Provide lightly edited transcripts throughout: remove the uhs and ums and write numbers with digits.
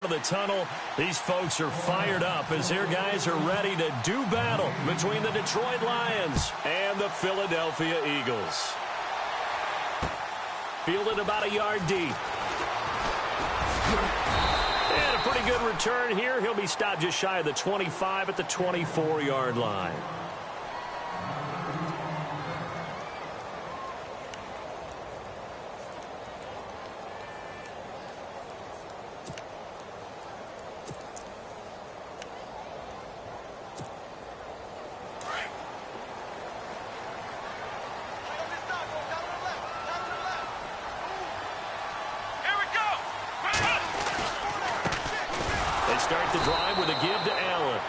Of the tunnel, these folks are fired up as their guys are ready to do battle between the Detroit Lions and the Philadelphia Eagles. Fielded about a yard deep. And a pretty good return here. He'll be stopped just shy of the 25 at the 24-yard line. Start the drive with a give to Allen.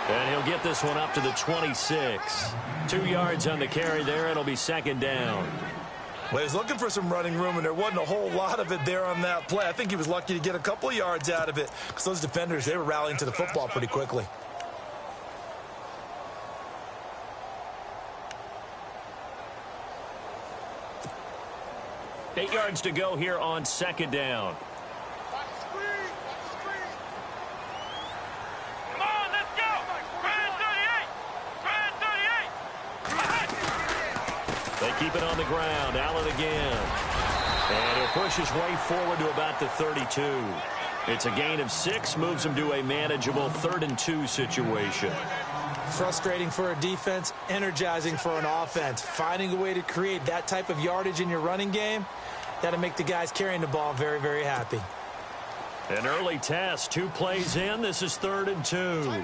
And he'll get this one up to the 26. 2 yards on the carry there. It'll be second down. Well, he was looking for some running room, and there wasn't a whole lot of it there on that play. I think he was lucky to get a couple of yards out of it because those defenders, they were rallying to the football pretty quickly. Eight yards to go here on second down. Keep it on the ground. Allen again. And he'll push his way forward to about the 32. It's a gain of 6. Moves him to a manageable 3rd and 2 situation. Frustrating for a defense. Energizing for an offense. Finding a way to create that type of yardage in your running game. That'll make the guys carrying the ball very, very happy. An early test. 2 plays in. This is 3rd and 2.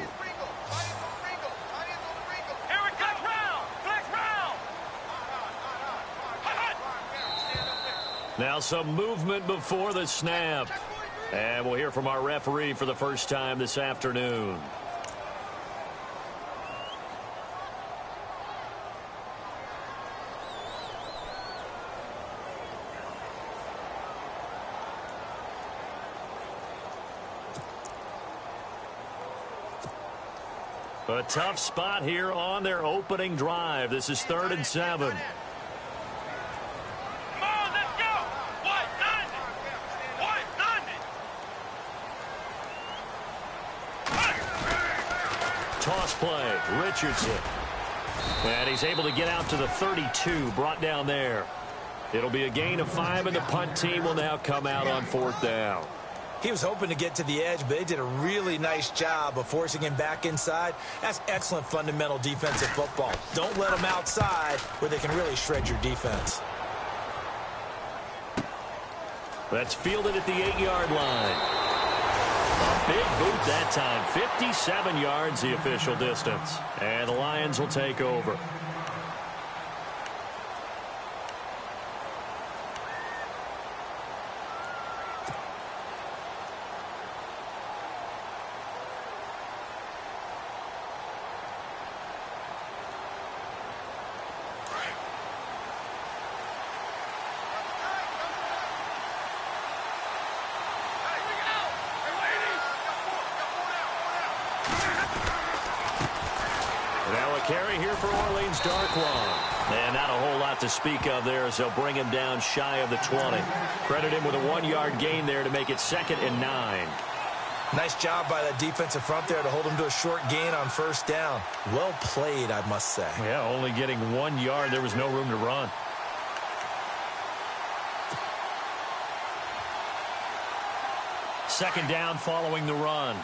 Now some movement before the snap. And we'll hear from our referee for the first time this afternoon. A tough spot here on their opening drive. This is 3rd and 7. Toss play, Richardson. And he's able to get out to the 32, brought down there. It'll be a gain of 5, and the punt team will now come out on 4th down. He was hoping to get to the edge, but they did a really nice job of forcing him back inside. That's excellent fundamental defensive football. Don't let them outside where they can really shred your defense. That's fielded at the 8-yard line. A big boot that time. 57 yards the official distance. And the Lions will take over. Carry here for Orleans, Darkwan. And not a whole lot to speak of there as they'll bring him down shy of the 20. Credit him with a 1-yard gain there to make it 2nd and 9. Nice job by that defensive front there to hold him to a short gain on 1st down. Well played, I must say. Yeah, only getting 1 yard. There was no room to run. Second down following the run.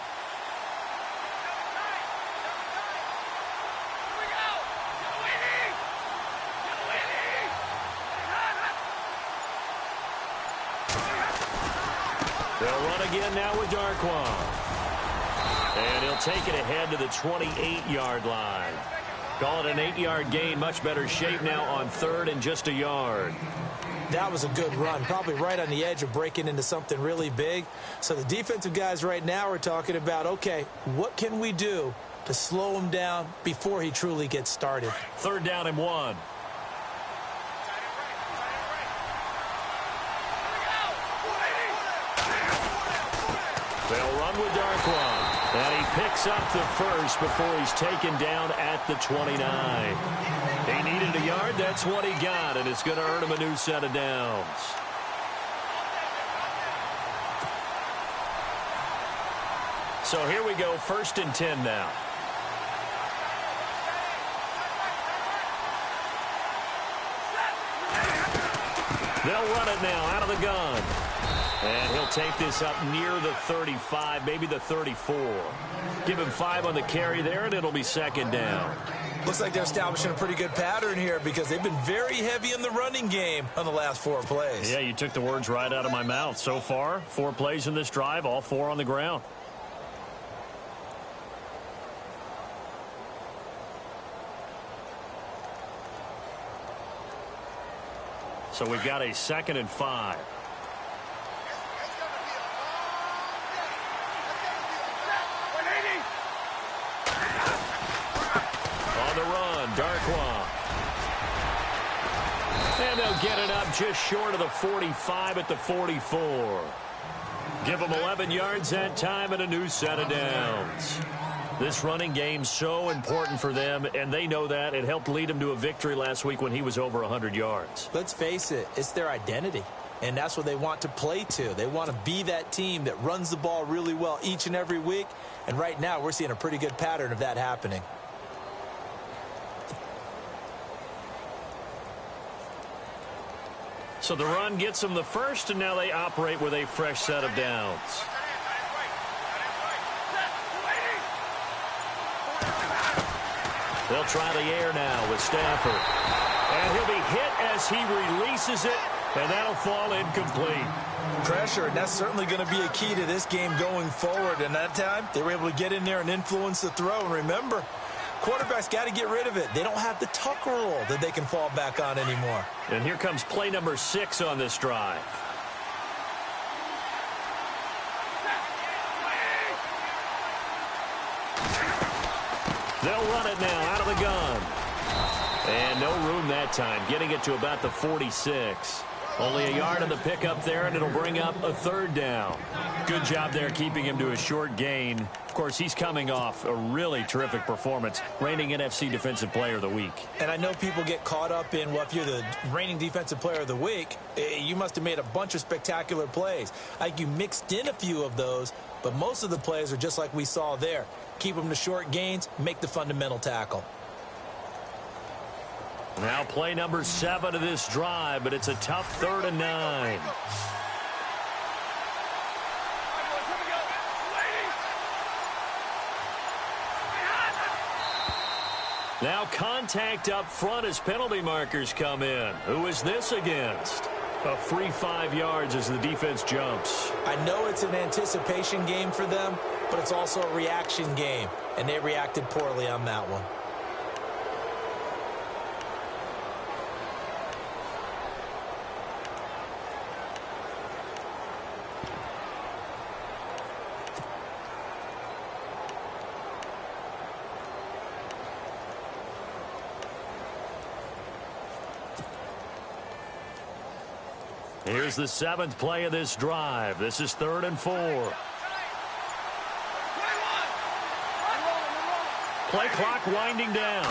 They'll run again now with Darkwan. And he'll take it ahead to the 28-yard line. Call it an 8-yard gain. Much better shape now on 3rd and just a yard. That was a good run. Probably right on the edge of breaking into something really big. So the defensive guys right now are talking about, okay, what can we do to slow him down before he truly gets started? 3rd down and 1. They'll run with Darkwan. And he picks up the first before he's taken down at the 29. He needed a yard. That's what he got, and it's going to earn him a new set of downs. So here we go, 1st and 10 now. They'll run it now out of the gun. And he'll take this up near the 35, maybe the 34. Give him 5 on the carry there, and it'll be 2nd down. Looks like they're establishing a pretty good pattern here because they've been very heavy in the running game on the last 4 plays. Yeah, you took the words right out of my mouth. So far, 4 plays in this drive, all 4 on the ground. So we've got a 2nd and 5. On the run, Darkwa. And they'll get it up just short of the 45 at the 44. Give them 11 yards that time and a new set of downs. This running game so important for them, and they know that. It helped lead them to a victory last week when he was over 100 yards. Let's face it, it's their identity, and that's what they want to play to. They want to be that team that runs the ball really well each and every week, and right now we're seeing a pretty good pattern of that happening. So the run gets them the first, and now they operate with a fresh set of downs. They'll try the air now with Stafford. And he'll be hit as he releases it, and that'll fall incomplete. Pressure, and that's certainly going to be a key to this game going forward. And that time, they were able to get in there and influence the throw. And remember, quarterbacks got to get rid of it. They don't have the tuck rule that they can fall back on anymore. And here comes play number 6 on this drive. They'll run it now out of the gun. And no room that time, getting it to about the 46. Only a yard on the pickup there, and it'll bring up a 3rd down. Good job there keeping him to a short gain. Of course, he's coming off a really terrific performance, reigning NFC Defensive Player of the Week. And I know people get caught up in, well, if you're the reigning Defensive Player of the Week, you must have made a bunch of spectacular plays. I think you mixed in a few of those, but most of the plays are just like we saw there. Keep them to short gains, make the fundamental tackle. Now play number 7 of this drive, but it's a tough 3rd and 9. Now contact up front as penalty markers come in. Who is this against? A free 5 yards as the defense jumps. I know it's an anticipation game for them, but it's also a reaction game, and they reacted poorly on that one. Here's the 7th play of this drive. This is 3rd and 4. Play clock winding down.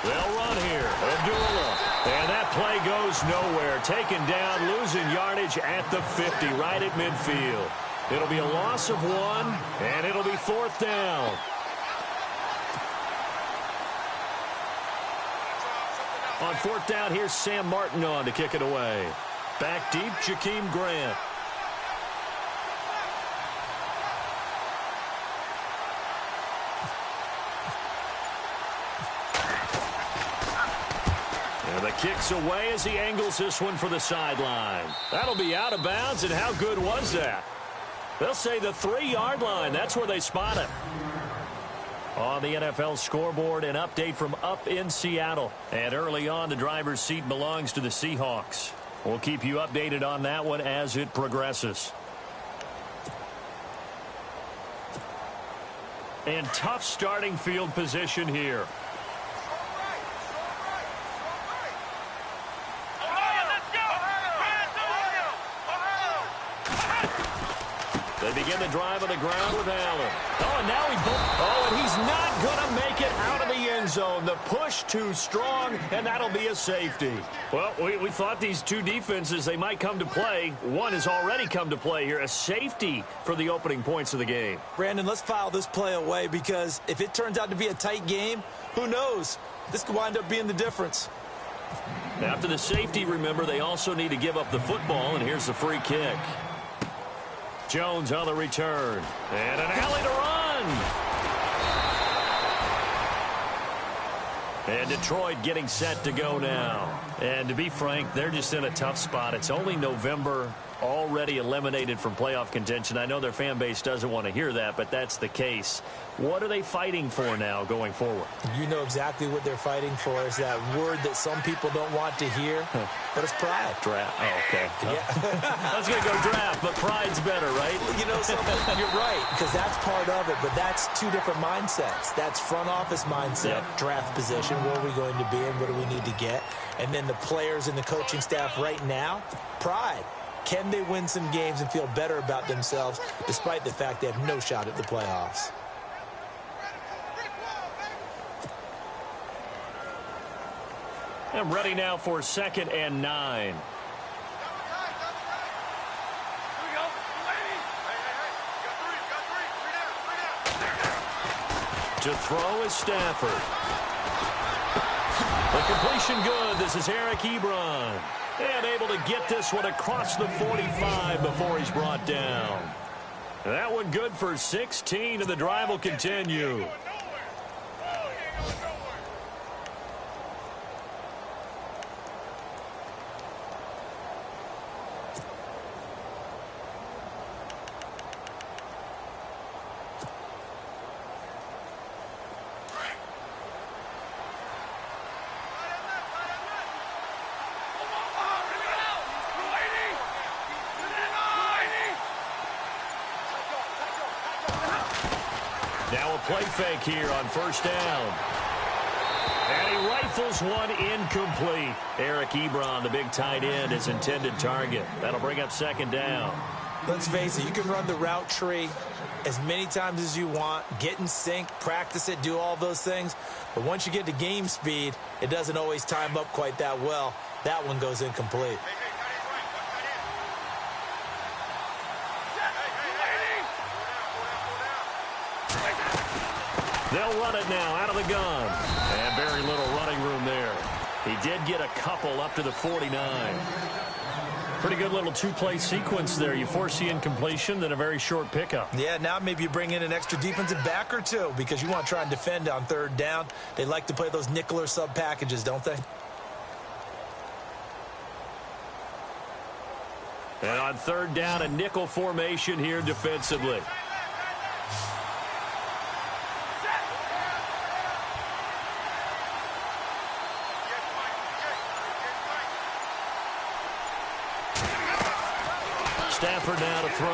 They'll run here. Abdullah. And that play goes nowhere. Taken down, losing yardage at the 50, right at midfield. It'll be a loss of 1, and it'll be 4th down. On 4th down, here's Sam Martin on to kick it away. Back deep, Jakeem Grant. And the kick's away as he angles this one for the sideline. That'll be out of bounds, and how good was that? They'll say the 3-yard line. That's where they spot it. On the NFL scoreboard, an update from up in Seattle. And early on, the driver's seat belongs to the Seahawks. We'll keep you updated on that one as it progresses. And tough starting field position here. They begin begin the drive on the ground with Allen. Oh, and now and he's not going to make it out of the end zone. The push too strong, and that'll be a safety. Well, we thought these two defenses, they might come to play. One has already come to play here. A safety for the opening points of the game. Brandon, let's file this play away because if it turns out to be a tight game, who knows? This could wind up being the difference. After the safety, remember, they also need to give up the football, and here's the free kick. Jones on the return. And an alley to run. And Detroit getting set to go now. And to be frank, they're just in a tough spot. It's only November, already eliminated from playoff contention. I know their fan base doesn't want to hear that, but that's the case. What are they fighting for now going forward? You know exactly what they're fighting for. Is that word that some people don't want to hear, but it's pride. Draft. Oh, okay. Yeah. I was going to go draft, but pride's better, right? You know something? You're right, because that's part of it, but that's two different mindsets. That's front office mindset, draft position, where are we going to be and what do we need to get? And then the players and the coaching staff right now, pride. Can they win some games and feel better about themselves despite the fact they have no shot at the playoffs? I'm ready now for 2nd and 9. To throw is Stafford. The completion good. This is Eric Ebron. And able to get this one across the 45 before he's brought down. That one good for 16, and the drive will continue. Now a play fake here on 1st down. And he rifles one incomplete. Eric Ebron, the big tight end, his intended target. That'll bring up 2nd down. Let's face it, you can run the route tree as many times as you want, get in sync, practice it, do all those things. But once you get to game speed, it doesn't always time up quite that well. That one goes incomplete. They'll run it now out of the gun. And very little running room there. He did get a couple up to the 49. Pretty good little two-play sequence there. You force the incompletion, then a very short pickup. Yeah, now maybe you bring in an extra defensive back or two because you want to try and defend on 3rd down. They like to play those nickel or sub packages, don't they? And on 3rd down, a nickel formation here defensively. Stafford now to throw.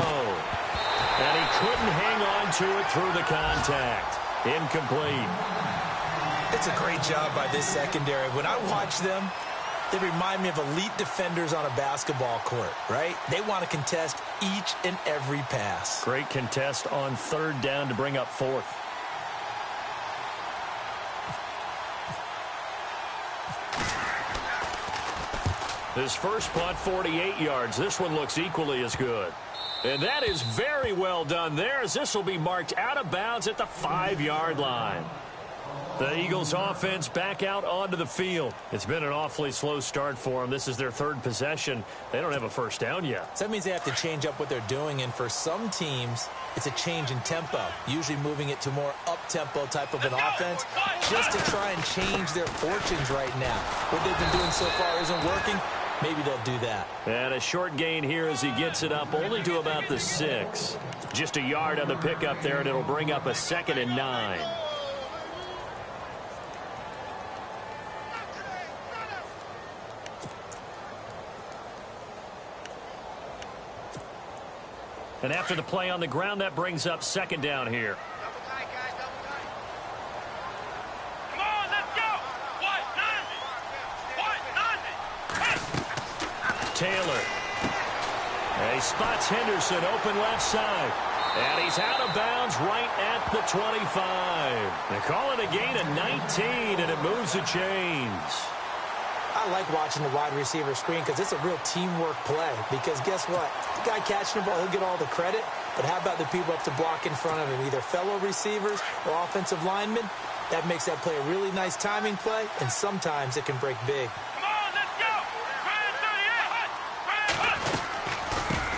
And he couldn't hang on to it through the contact. Incomplete. It's a great job by this secondary. When I watch them, they remind me of elite defenders on a basketball court, right? They want to contest each and every pass. Great contest on 3rd down to bring up 4th. His first punt, 48 yards. This one looks equally as good. And that is very well done there, as this will be marked out of bounds at the 5-yard line. The Eagles offense back out onto the field. It's been an awfully slow start for them. This is their 3rd possession. They don't have a first down yet. So that means they have to change up what they're doing, and for some teams, it's a change in tempo, usually moving it to more up-tempo type of an offense, just to try and change their fortunes right now. What they've been doing so far isn't working. Maybe they'll do that. And a short gain here as he gets it up only to about the 6. Just a yard on the pickup there, and it'll bring up a 2nd and 9. And after the play on the ground, that brings up 2nd down here. Taylor. And he spots Henderson open left side. He's out of bounds right at the 25. They call it a gain of 19, and it moves the chains. I like watching the wide receiver screen because it's a real teamwork play. Because guess what? The guy catching the ball, he'll get all the credit. But how about the people up to block in front of him, either fellow receivers or offensive linemen? That makes that play a really nice timing play, and sometimes it can break big. Come on, let's go!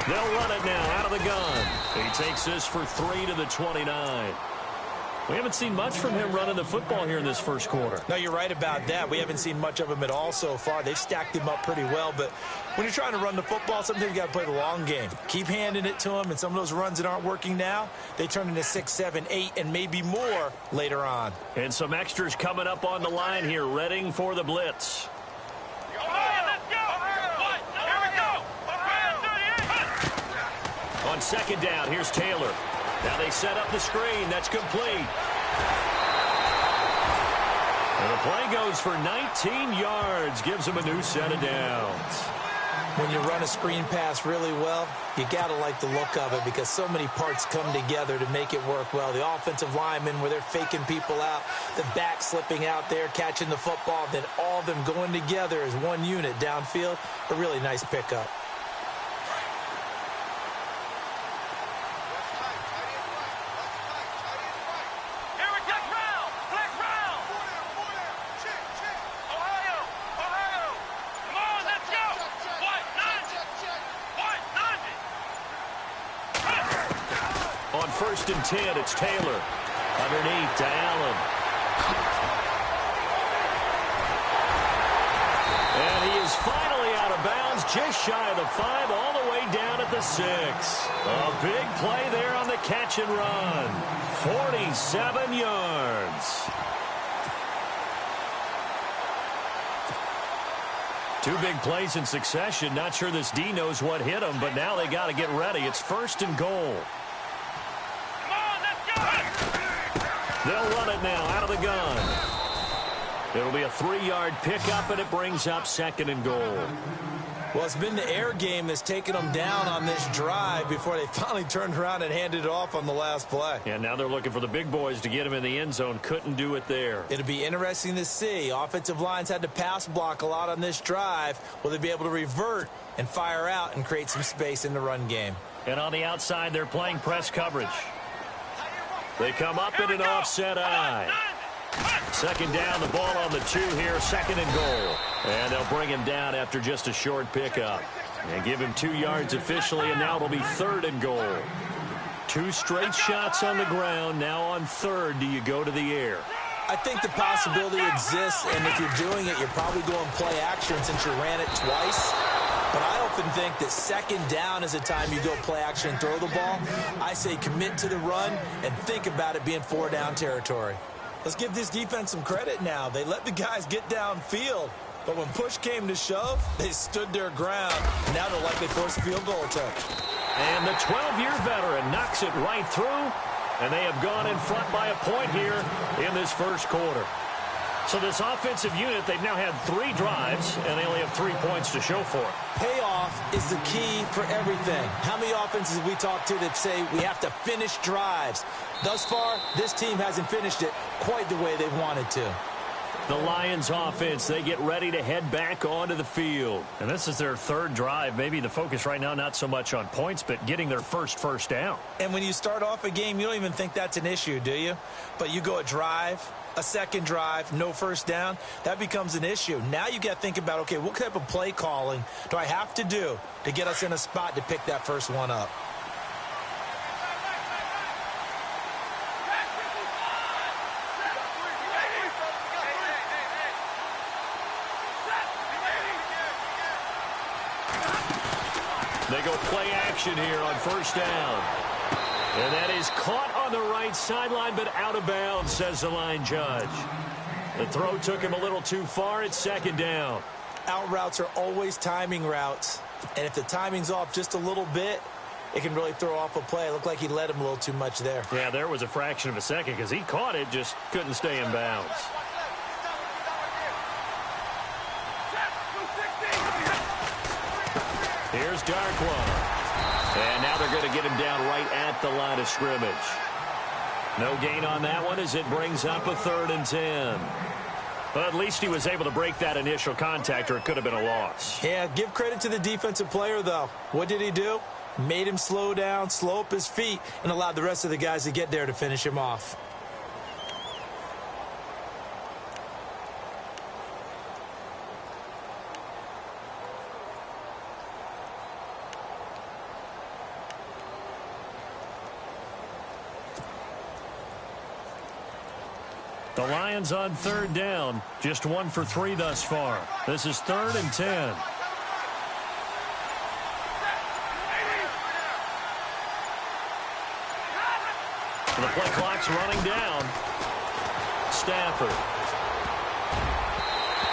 They'll run it now out of the gun. He takes this for 3 to the 29. We haven't seen much from him running the football here in this first quarter. No, you're right about that. We haven't seen much of him at all so far. They've stacked him up pretty well, but when you're trying to run the football, sometimes you got to play the long game. Keep handing it to him, and some of those runs that aren't working now, they turn into 6, 7, 8, and maybe more later on. And some extras coming up on the line here, readying for the blitz. On second down, here's Taylor. Now they set up the screen. That's complete. And the play goes for 19 yards. Gives him a new set of downs. When you run a screen pass really well, you got to like the look of it because so many parts come together to make it work well. The offensive linemen, where they're faking people out, the back slipping out there, catching the football, then all of them going together as one unit downfield. A really nice pickup. On 1st and 10, it's Taylor. Underneath to Allen. And he is finally out of bounds, just shy of the 5, all the way down at the 6. A big play there on the catch and run. 47 yards. Two big plays in succession. Not sure this D knows what hit him, but now they got to get ready. It's 1st and goal. They'll run it now out of the gun. It'll be a 3-yard pickup, and it brings up 2nd and goal. Well, it's been the air game that's taken them down on this drive before they finally turned around and handed it off on the last play. And now they're looking for the big boys to get him in the end zone. Couldn't do it there. It'll be interesting to see. Offensive lines had to pass block a lot on this drive. Will they be able to revert and fire out and create some space in the run game? And on the outside, they're playing press coverage. They come up in an offset eye. 2nd down, the ball on the 2 here, 2nd and goal. And they'll bring him down after just a short pickup. And give him 2 yards officially, and now it'll be 3rd and goal. 2 straight shots on the ground. Now on 3rd, do you go to the air? I think the possibility exists, and if you're doing it, you're probably going play action since you ran it twice. But I often think that 2nd down is a time you go play action and throw the ball. I say commit to the run and think about it being 4-down territory. Let's give this defense some credit now. They let the guys get downfield. But when push came to shove, they stood their ground. Now they'll likely force a field goal attempt. And the 12-year veteran knocks it right through. And they have gone in front by a point here in this first quarter. So this offensive unit, they've now had 3 drives, and they only have 3 points to show for it. Payoff is the key for everything. How many offenses have we talked to that say we have to finish drives? Thus far, this team hasn't finished it quite the way they wanted to. The Lions offense, they get ready to head back onto the field. And this is their 3rd drive. Maybe the focus right now, not so much on points, but getting their first down. And when you start off a game, you don't even think that's an issue, do you? But you go a drive, a 2nd drive, no first down, that becomes an issue. Now you got to think about, okay, what type of play calling do I have to do to get us in a spot to pick that first one up? They go play action here on 1st down. And that is caught on the right sideline, but out of bounds, says the line judge. The throw took him a little too far. It's 2nd down. Out routes are always timing routes. And if the timing's off just a little bit, it can really throw off a play. It looked like he led him a little too much there. Yeah, there was a fraction of a second because he caught it, just couldn't stay in bounds. Here's Darkwan. And now they're going to get him down right at the line of scrimmage. No gain on that one as it brings up a 3rd and 10. But at least he was able to break that initial contact, or it could have been a loss. Yeah, give credit to the defensive player, though. What did he do? Made him slow down, slow up his feet, and allowed the rest of the guys to get there to finish him off. The Lions on 3rd down. Just 1 for 3 thus far. This is 3rd and 10. The play clock's running down. Stafford.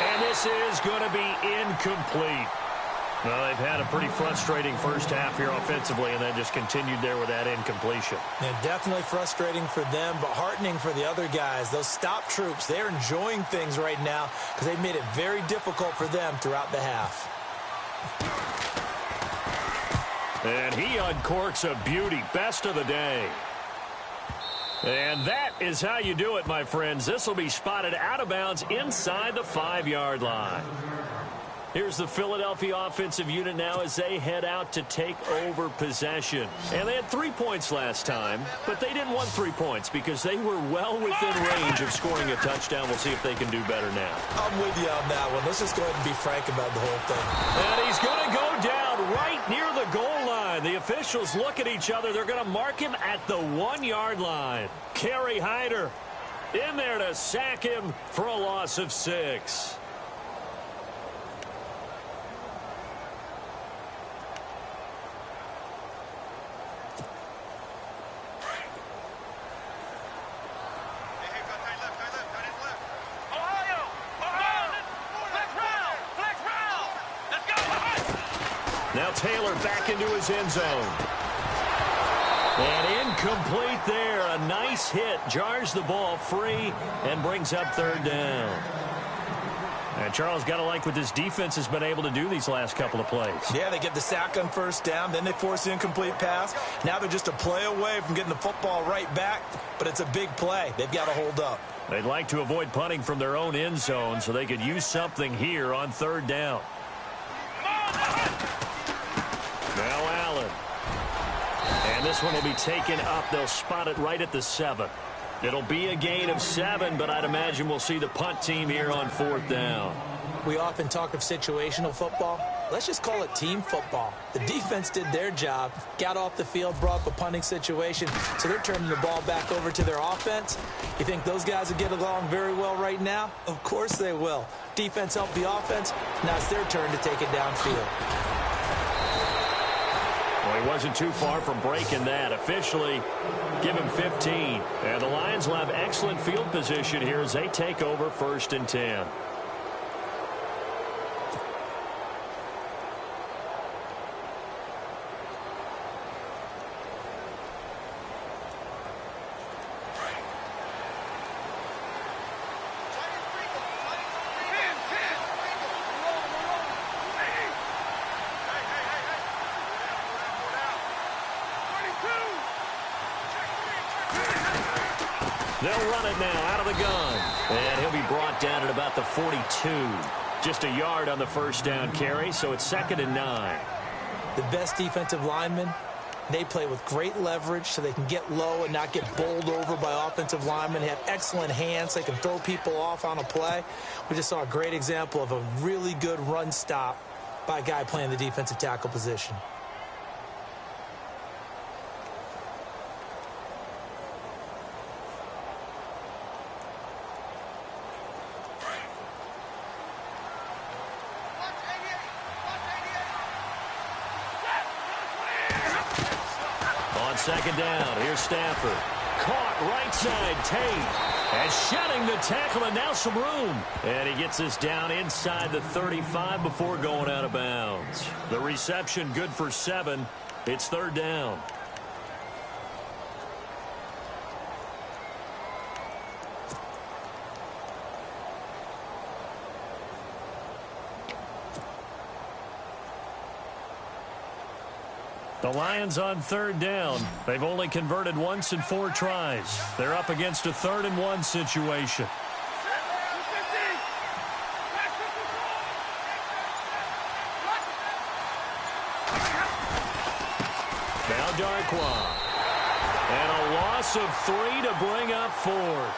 And this is going to be incomplete. Well, they've had a pretty frustrating first half here offensively, and then just continued there with that incompletion. Yeah, definitely frustrating for them, but heartening for the other guys. Those stop troops, they're enjoying things right now because they've made it very difficult for them throughout the half. And he uncorks a beauty. Best of the day. And that is how you do it, my friends. This will be spotted out of bounds inside the 5-yard line. Here's the Philadelphia offensive unit now as they head out to take over possession. And they had 3 points last time, but they didn't want 3 points because they were well within range of scoring a touchdown. We'll see if they can do better now. I'm with you on that one. Let's just go ahead and be frank about the whole thing. And he's going to go down right near the goal line. The officials look at each other. They're going to mark him at the 1-yard line. Kerry Hyder in there to sack him for a loss of 6. Now Taylor back into his end zone. And incomplete there. A nice hit. Jars the ball free and brings up 3rd down. And Charles, got to like what this defense has been able to do these last couple of plays. Yeah, they get the sack on 1st down. Then they force the incomplete pass. Now they're just a play away from getting the football right back. But it's a big play. They've got to hold up. They'd like to avoid punting from their own end zone so they could use something here on 3rd down. Now Allen. And this one will be taken up. They'll spot it right at the 7. It'll be a gain of 7, but I'd imagine we'll see the punt team here on 4th down. We often talk of situational football. Let's just call it team football. The defense did their job, got off the field, brought up a punting situation, so they're turning the ball back over to their offense. You think those guys will get along very well right now? Of course they will. Defense helped the offense. Now it's their turn to take it downfield. Well, he wasn't too far from breaking that. Officially, give him 15. And the Lions will have excellent field position here as they take over 1st and 10. They'll run it now out of the gun. And he'll be brought down at about the 42. Just a yard on the 1st down carry, so it's 2nd and 9. The best defensive linemen, they play with great leverage so they can get low and not get bowled over by offensive linemen. They have excellent hands. They can throw people off on a play. We just saw a great example of a really good run stop by a guy playing the defensive tackle position. On 2nd down, here's Stafford. Caught right side, Tate. And shedding the tackle, and now some room. And he gets us down inside the 35 before going out of bounds. The reception good for 7. It's 3rd down. The Lions on third down. They've only converted once in 4 tries. They're up against a 3rd and 1 situation. Now Darquan. And a loss of 3 to bring up 4th.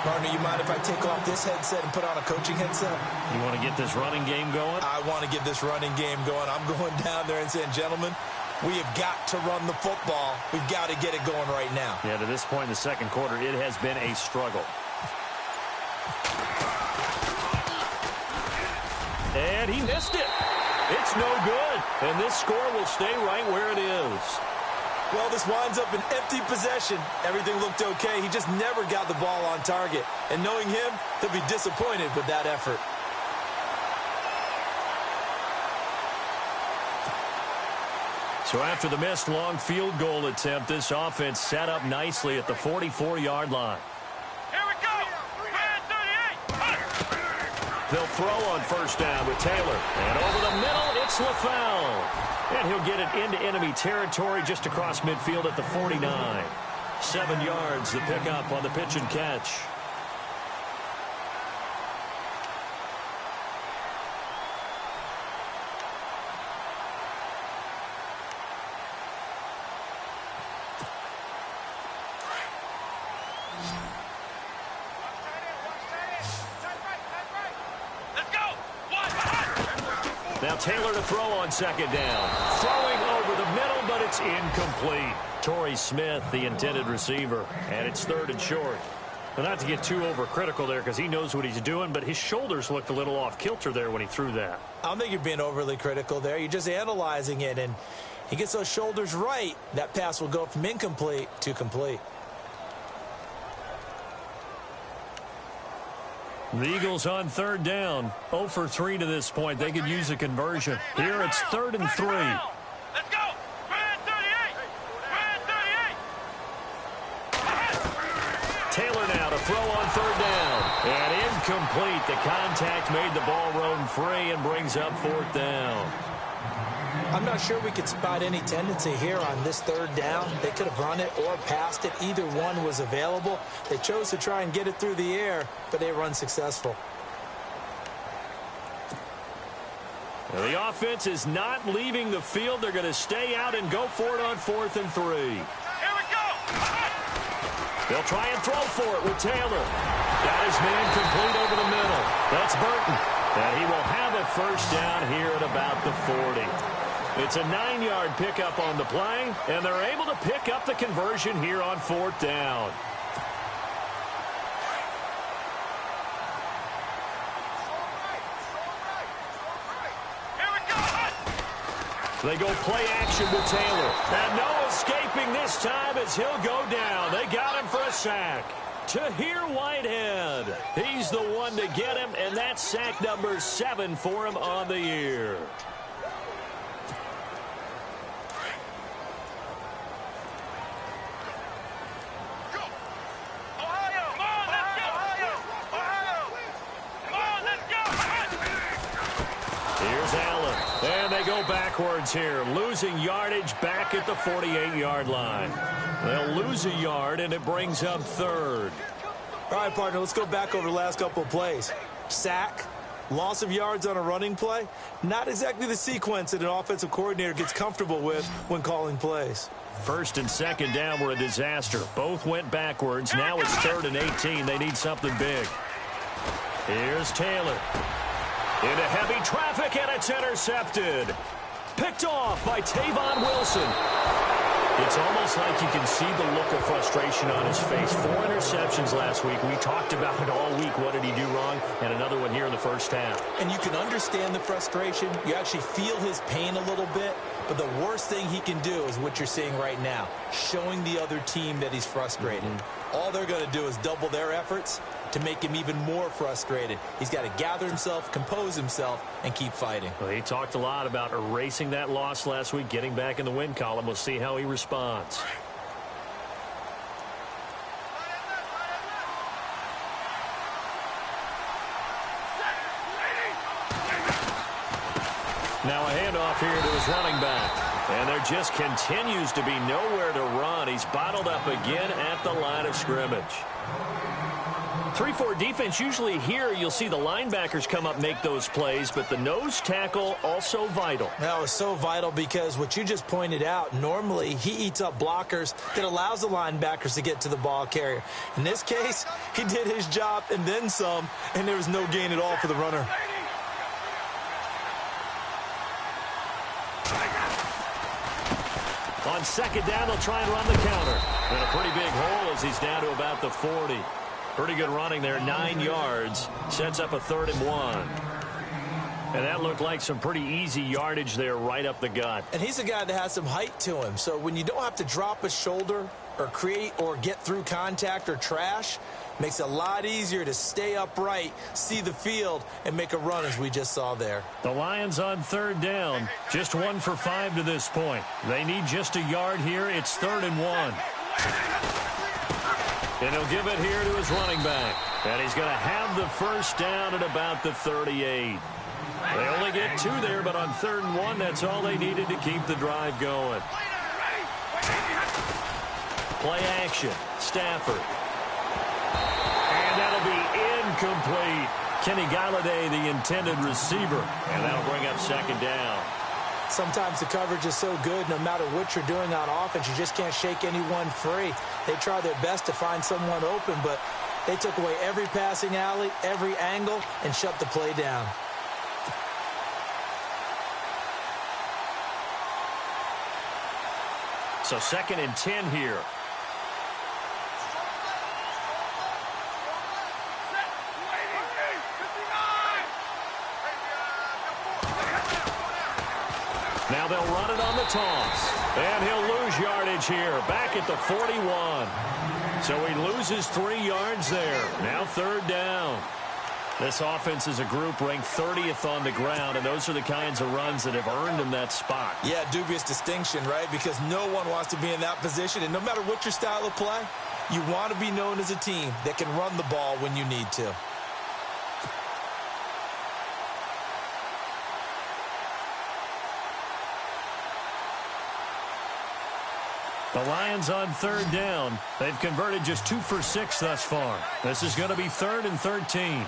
Partner, you mind if I take off this headset and put on a coaching headset? You want to get this running game going? I want to get this running game going. I'm going down there and saying, gentlemen, we have got to run the football. We've got to get it going right now. Yeah, to this point in the second quarter, it has been a struggle. And he missed it. It's no good. And this score will stay right where it is. Well, this winds up an empty possession. Everything looked okay. He just never got the ball on target. And knowing him, he'll be disappointed with that effort. So after the missed long field goal attempt, this offense set up nicely at the 44-yard line. Here we go. Man 38. They'll throw on first down with Taylor. And over the middle, it's LaFell. And he'll get it into enemy territory just across midfield at the 49. 7 yards, the pickup on the pitch and catch. Now Taylor to throw on second down. Throwing over the middle, but it's incomplete. Torrey Smith, the intended receiver. And it's 3rd and short. Well, not to get too overcritical there because he knows what he's doing, but his shoulders looked a little off kilter there when he threw that. I don't think you're being overly critical there. You're just analyzing it, and he gets those shoulders right. That pass will go from incomplete to complete. The Eagles on third down. 0 for 3 to this point. They could use a conversion. Here it's 3rd and 3. Let's go. Man 38. Man 38. Taylor now to throw on third down. And incomplete. The contact made the ball roam free and brings up 4th down. I'm not sure we could spot any tendency here on this 3rd down. They could have run it or passed it. Either one was available. They chose to try and get it through the air, but they were unsuccessful. The offense is not leaving the field. They're going to stay out and go for it on 4th and 3. Here we go. They'll try and throw for it with Taylor. Got his man complete over the middle. That's Burton. And he will have a first down here at about the 40. It's a 9-yard pickup on the play, and they're able to pick up the conversion here on 4th down. They go play action with Taylor. And no escaping this time as he'll go down. They got him for a sack. Tahir Whitehead. He's the one to get him, and that's sack number 7 for him on the year. Here's Allen. And they go backwards here, losing yardage back at the 48-yard line. They'll lose a yard, and it brings up 3rd. All right, partner, let's go back over the last couple of plays. Sack, loss of yards on a running play. Not exactly the sequence that an offensive coordinator gets comfortable with when calling plays. 1st and 2nd down were a disaster. Both went backwards. Now it's 3rd and 18. They need something big. Here's Taylor. Into heavy traffic, and it's intercepted. Picked off by Tavon Wilson. It's almost like you can see the look of frustration on his face. 4 interceptions last week. We talked about it all week. What did he do wrong? And another one here in the first half. And you can understand the frustration. You actually feel his pain a little bit. But the worst thing he can do is what you're seeing right now, showing the other team that he's frustrated. All they're going to do is double their efforts to make him even more frustrated. He's got to gather himself, compose himself, and keep fighting. Well, he talked a lot about erasing that loss last week, getting back in the win column. We'll see how he responds. Now a handoff here to his running back. And there just continues to be nowhere to run. He's bottled up again at the line of scrimmage. 3-4 defense, usually here you'll see the linebackers come up, make those plays, but the nose tackle also vital. That was so vital because what you just pointed out, normally he eats up blockers that allows the linebackers to get to the ball carrier. In this case, he did his job and then some, and there was no gain at all for the runner. On second down, they'll try and run the counter. And a pretty big hole as he's down to about the 40. Pretty good running there, 9 yards. Sets up a 3rd and 1. And that looked like some pretty easy yardage there right up the gut. And he's a guy that has some height to him. So when you don't have to drop a shoulder or create or get through contact or trash, makes it a lot easier to stay upright, see the field, and make a run as we just saw there. The Lions on 3rd down. Just 1 for 5 to this point. They need just a yard here. It's 3rd and 1. And he'll give it here to his running back. And he's going to have the first down at about the 38. They only get 2 there, but on 3rd and 1, that's all they needed to keep the drive going. Play action. Stafford. And that'll be incomplete. Kenny Galladay, the intended receiver. And that'll bring up 2nd down. Sometimes the coverage is so good, no matter what you're doing on offense, you just can't shake anyone free. They try their best to find someone open, but they took away every passing alley, every angle, and shut the play down. So 2nd and 10 here. Now they'll run it on the toss. And he'll lose yardage here. Back at the 41. So he loses 3 yards there. Now 3rd down. This offense is a group ranked 30th on the ground, and those are the kinds of runs that have earned him that spot. Yeah, dubious distinction, right? Because no one wants to be in that position, and no matter what your style of play, you want to be known as a team that can run the ball when you need to. The Lions on 3rd down. They've converted just 2 for 6 thus far. This is going to be 3rd and 13.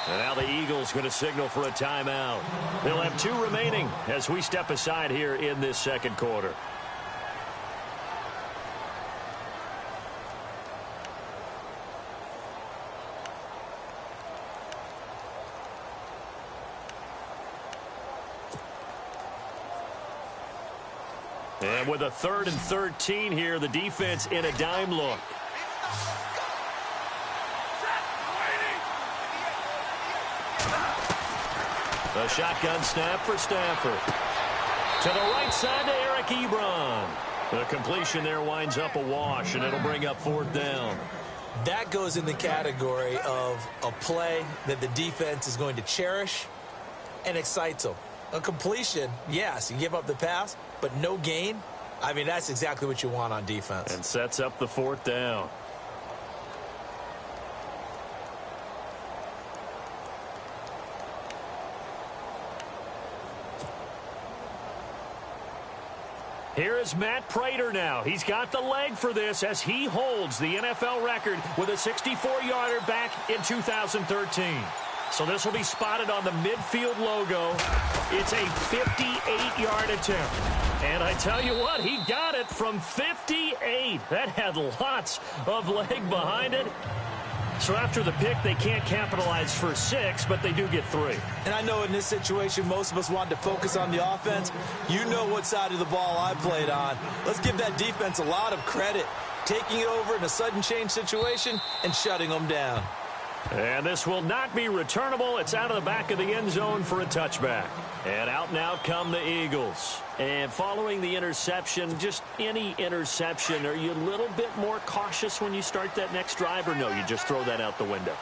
And now the Eagles going to signal for a timeout. They'll have 2 remaining as we step aside here in this 2nd quarter. And with a 3rd and 13 here, the defense in a dime look. The shotgun snap for Stafford. To the right side to Eric Ebron. The completion there winds up a wash, and it'll bring up 4th down. That goes in the category of a play that the defense is going to cherish and excites them. A completion, yes, you give up the pass, but no gain. I mean, that's exactly what you want on defense. And sets up the 4th down. Here is Matt Prater now. He's got the leg for this as he holds the NFL record with a 64-yarder back in 2013. So this will be spotted on the midfield logo. It's a 58-yard attempt. And I tell you what, he got it from 58. That had lots of leg behind it. So after the pick, they can't capitalize for 6, but they do get 3. And I know in this situation, most of us wanted to focus on the offense. You know what side of the ball I played on. Let's give that defense a lot of credit, taking it over in a sudden change situation and shutting them down. And this will not be returnable. It's out of the back of the end zone for a touchback. And out now come the Eagles. And following the interception, just any interception, are you a little bit more cautious when you start that next drive, or no, you just throw that out the window?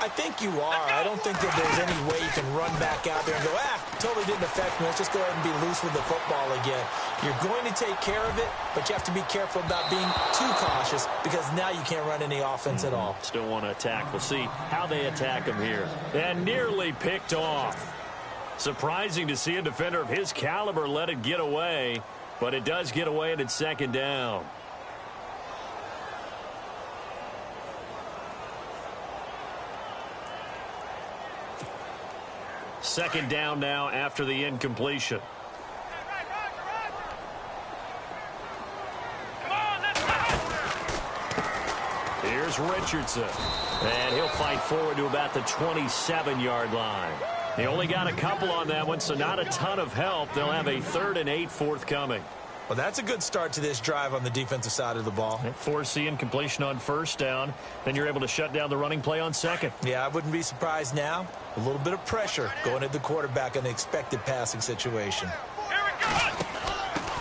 I think you are. I don't think that there's any way you can run back out there and go, totally didn't affect me. Let's just go ahead and be loose with the football again. You're going to take care of it, but you have to be careful about being too cautious because now you can't run any offense at all. Still want to attack. We'll see how they attack him here. And nearly picked off. Surprising to see a defender of his caliber let it get away, but it does get away and it's second down. Second down now after the incompletion. Here's Richardson. And he'll fight forward to about the 27-yard line. They only got a couple on that one, so not a ton of help. They'll have a 3rd and 8 forthcoming. Well, that's a good start to this drive on the defensive side of the ball. Force the incompletion on first down. Then you're able to shut down the running play on second. Yeah, I wouldn't be surprised now. A little bit of pressure going at the quarterback in the expected passing situation.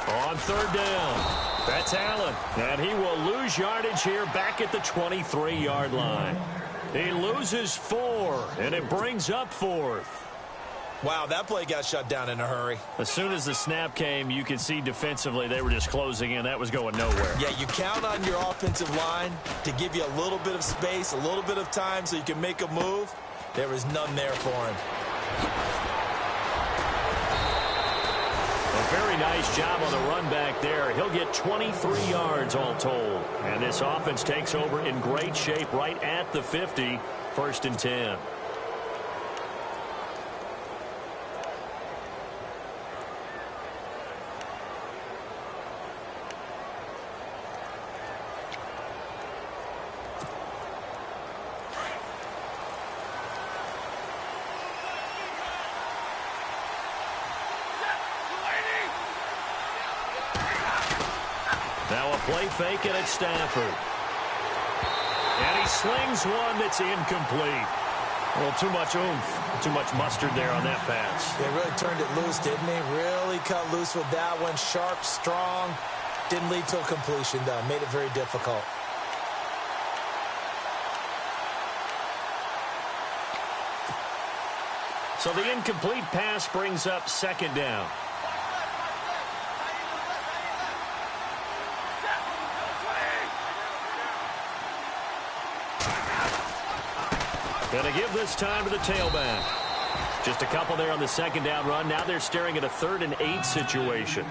On third down, that's Allen. And he will lose yardage here back at the 23-yard line. He loses 4, and it brings up 4th. Wow, that play got shut down in a hurry. As soon as the snap came, you could see defensively they were just closing in. That was going nowhere. Yeah, you count on your offensive line to give you a little bit of space, a little bit of time so you can make a move. There was none there for him. A very nice job on the run back there. He'll get 23 yards all told. And this offense takes over in great shape right at the 50, 1st and 10. Now a play fake and it's Stafford. And he slings one that's incomplete. A little too much oomph, too much mustard there on that pass. They really turned it loose, didn't he? Really cut loose with that one. Sharp, strong. Didn't lead to a completion, though. Made it very difficult. So the incomplete pass brings up second down. Going to give this time to the tailback. Just a couple there on the second down run. Now they're staring at a 3rd and 8 situation.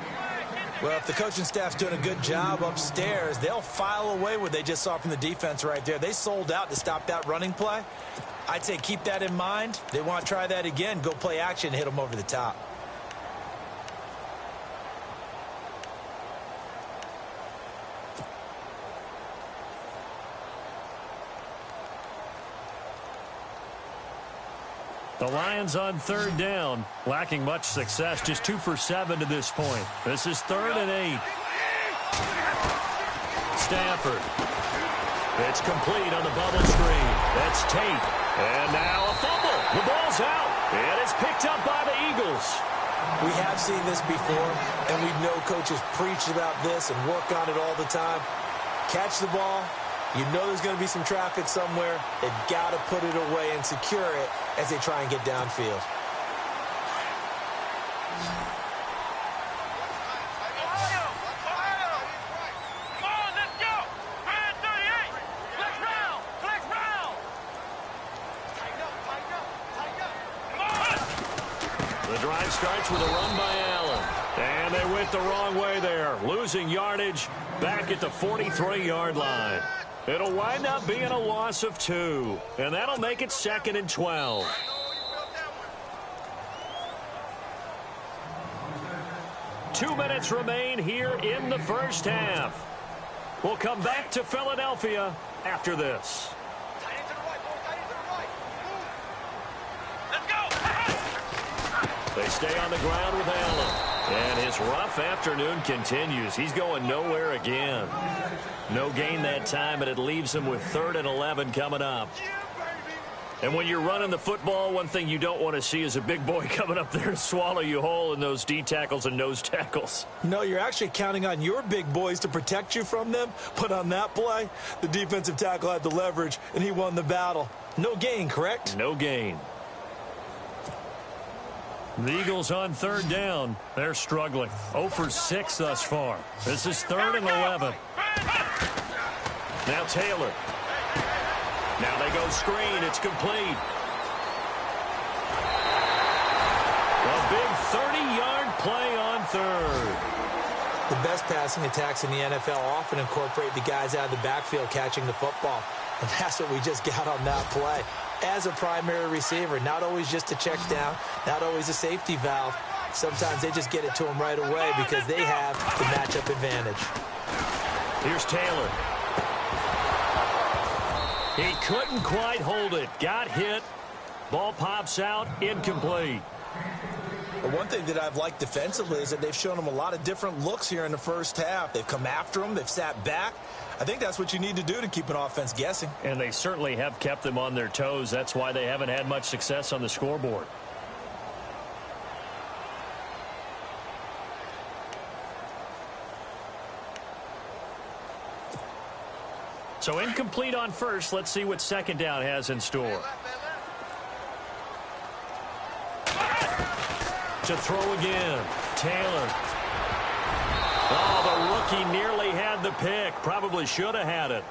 Well, if the coaching staff's doing a good job upstairs, they'll file away what they just saw from the defense right there. They sold out to stop that running play. I'd say keep that in mind. They want to try that again. Go play action, hit them over the top. The Lions on third down, lacking much success, just 2 for 7 to this point. This is 3rd and 8. Stafford. It's complete on the bubble screen. That's Tate. And now a fumble. The ball's out. And it's picked up by the Eagles. We have seen this before, and we know coaches preach about this and work on it all the time. Catch the ball. You know there's going to be some traffic somewhere. They've got to put it away and secure it as they try and get downfield. The drive starts with a run by Allen. And they went the wrong way there, losing yardage back at the 43-yard line. It'll wind up being a loss of 2, and that'll make it 2nd and 12. Two minutes remain here in the first half. We'll come back to Philadelphia after this. They stay on the ground with Allen. And his rough afternoon continues. He's going nowhere again. No gain that time, and it leaves him with 3rd and 11 coming up. And when you're running the football, one thing you don't want to see is a big boy coming up there and swallow you whole in those D tackles and nose tackles. No, you're actually counting on your big boys to protect you from them. But on that play, the defensive tackle had the leverage, and he won the battle. No gain, correct? No gain. The Eagles on third down. They're struggling. 0 for 6 thus far. This is 3rd and 11. Now Taylor. Now they go screen. It's complete. A big 30-yard play on third. The best passing attacks in the NFL often incorporate the guys out of the backfield catching the football. And that's what we just got on that play. As a primary receiver, not always just a check down, not always a safety valve. Sometimes they just get it to them right away because they have the matchup advantage. Here's Taylor. He couldn't quite hold it. Got hit. Ball pops out. Incomplete. But one thing that I've liked defensively is that they've shown them a lot of different looks here in the first half. They've come after them. They've sat back. I think that's what you need to do to keep an offense guessing. And they certainly have kept them on their toes. That's why they haven't had much success on the scoreboard. So incomplete on first. Let's see what second down has in store. To throw again. Taylor. Oh, the rookie nearly had the pick. Probably should have had it.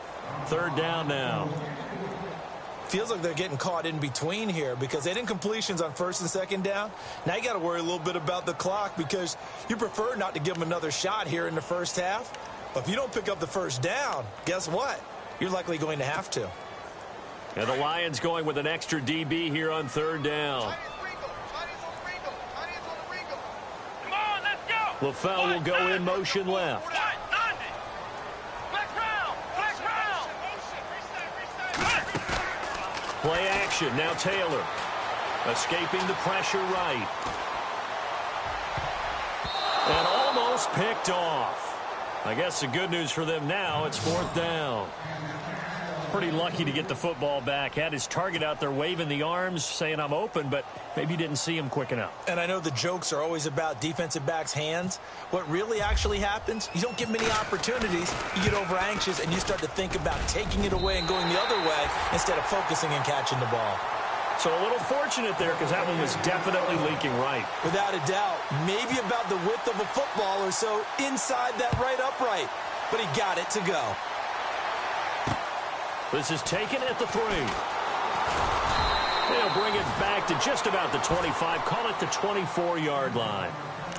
3rd down now. Feels like they're getting caught in between here because they didn't completions on 1st and 2nd down. Now you got to worry a little bit about the clock because you prefer not to give them another shot here in the first half. But if you don't pick up the 1st down, guess what? You're likely going to have to. And the Lions going with an extra DB here on 3rd down. LaFell will go in motion left. Play action. Now Taylor. Escaping the pressure right. And almost picked off. I guess the good news for them now, it's 4th down. Pretty lucky to get the football back. Had his target out there waving the arms, saying I'm open, but maybe didn't see him quick enough. And I know the jokes are always about defensive backs' hands. What really actually happens, you don't get many opportunities. You get over anxious, and you start to think about taking it away and going the other way instead of focusing and catching the ball. So a little fortunate there because that one was definitely leaking right. Without a doubt, maybe about the width of a football or so inside that right upright. But he got it to go. This is taken at the 3. They'll bring it back to just about the 25. Call it the 24-yard line.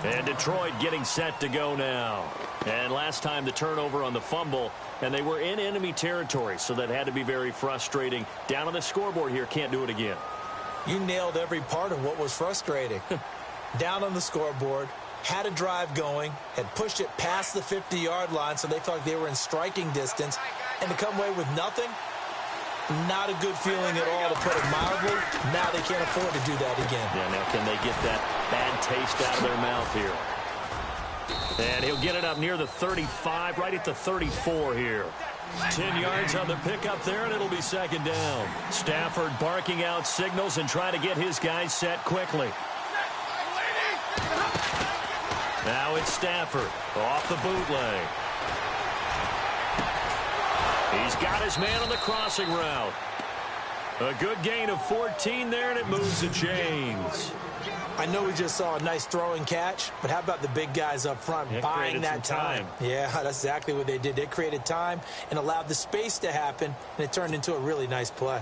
And Detroit getting set to go now. And last time the turnover on the fumble, and they were in enemy territory, so that had to be very frustrating. Down on the scoreboard here, can't do it again. You nailed every part of what was frustrating. Down on the scoreboard, had a drive going, had pushed it past the 50-yard line, so they thought they were in striking distance, and to come away with nothing, not a good feeling at all, to put it mildly. Now they can't afford to do that again. Yeah, now can they get that bad taste out of their mouth here? And he'll get it up near the 35, right at the 34 here. 10 yards on the pickup there, and it'll be 2nd down. Stafford barking out signals and trying to get his guys set quickly. Now it's Stafford off the bootleg. He's got his man on the crossing route. A good gain of 14 there, and it moves the chains. I know we just saw a nice throwing catch, but how about the big guys up front buying that time? Yeah, that's exactly what they did. They created time and allowed the space to happen, and it turned into a really nice play.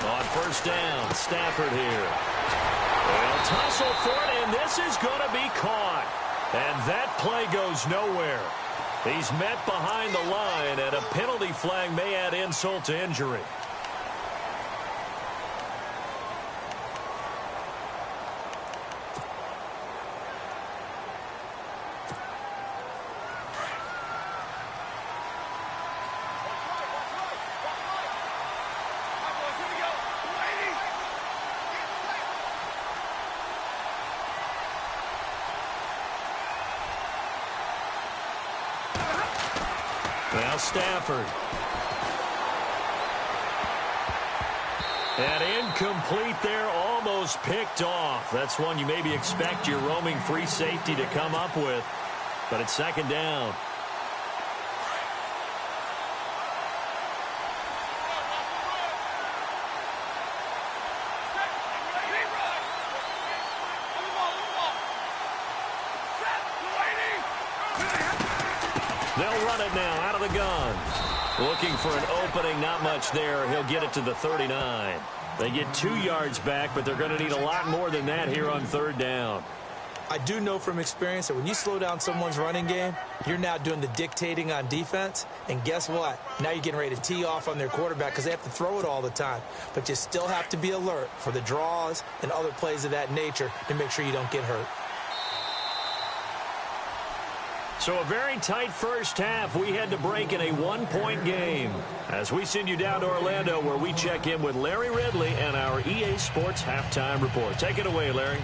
On 1st down, Stafford here. They'll tussle for it, and this is going to be caught. And that play goes nowhere. He's met behind the line, and a penalty flag may add insult to injury. Now Stafford. And incomplete there, almost picked off. That's one you maybe expect your roaming free safety to come up with. But it's second down. They'll run it now out of the gun. Looking for an opening, not much there. He'll get it to the 39. They get 2 yards back, but they're going to need a lot more than that here on third down. I do know from experience that when you slow down someone's running game, you're now doing the dictating on defense. And guess what? Now you're getting ready to tee off on their quarterback because they have to throw it all the time. But you still have to be alert for the draws and other plays of that nature to make sure you don't get hurt. So a very tight first half. We had to break in a 1-point game. As we send you down to Orlando, where we check in with Larry Ridley and our EA Sports Halftime Report. Take it away, Larry.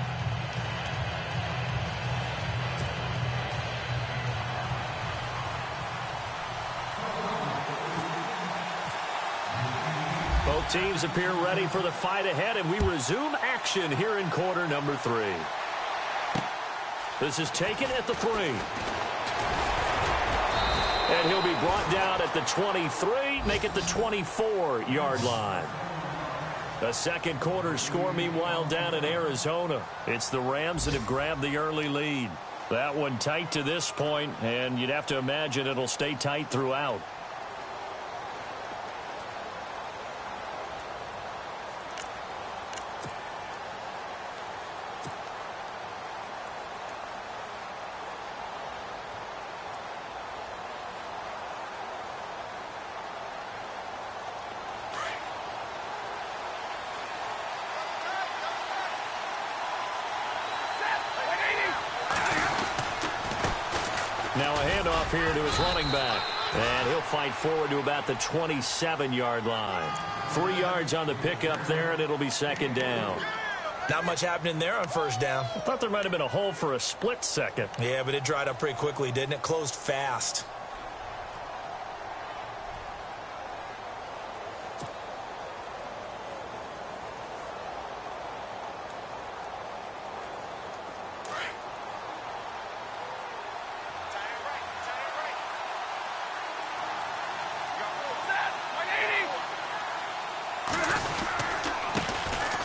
Both teams appear ready for the fight ahead, and we resume action here in quarter number 3. This is taken at the 3. And he'll be brought down at the 23, make it the 24-yard line. The second quarter score, meanwhile, down in Arizona. It's the Rams that have grabbed the early lead. That one tight to this point, and you'd have to imagine it'll stay tight throughout. Now a handoff here to his running back. And he'll fight forward to about the 27-yard line. 3 yards on the pickup there, and it'll be second down. Not much happening there on first down. I thought there might have been a hole for a split second. Yeah, but it dried up pretty quickly, didn't it? Closed fast.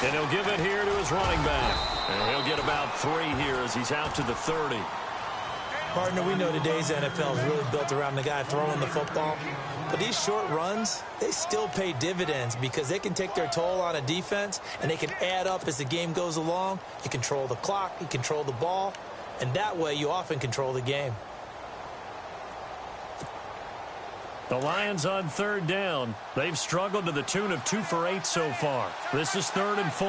And he'll give it here to his running back. And he'll get about 3 here as he's out to the 30. Partner, we know today's NFL is really built around the guy throwing the football. But these short runs, they still pay dividends because they can take their toll on a defense, and they can add up as the game goes along. You control the clock, you control the ball, and that way you often control the game. The Lions on third down. They've struggled to the tune of 2 for 8 so far. This is 3rd and 4.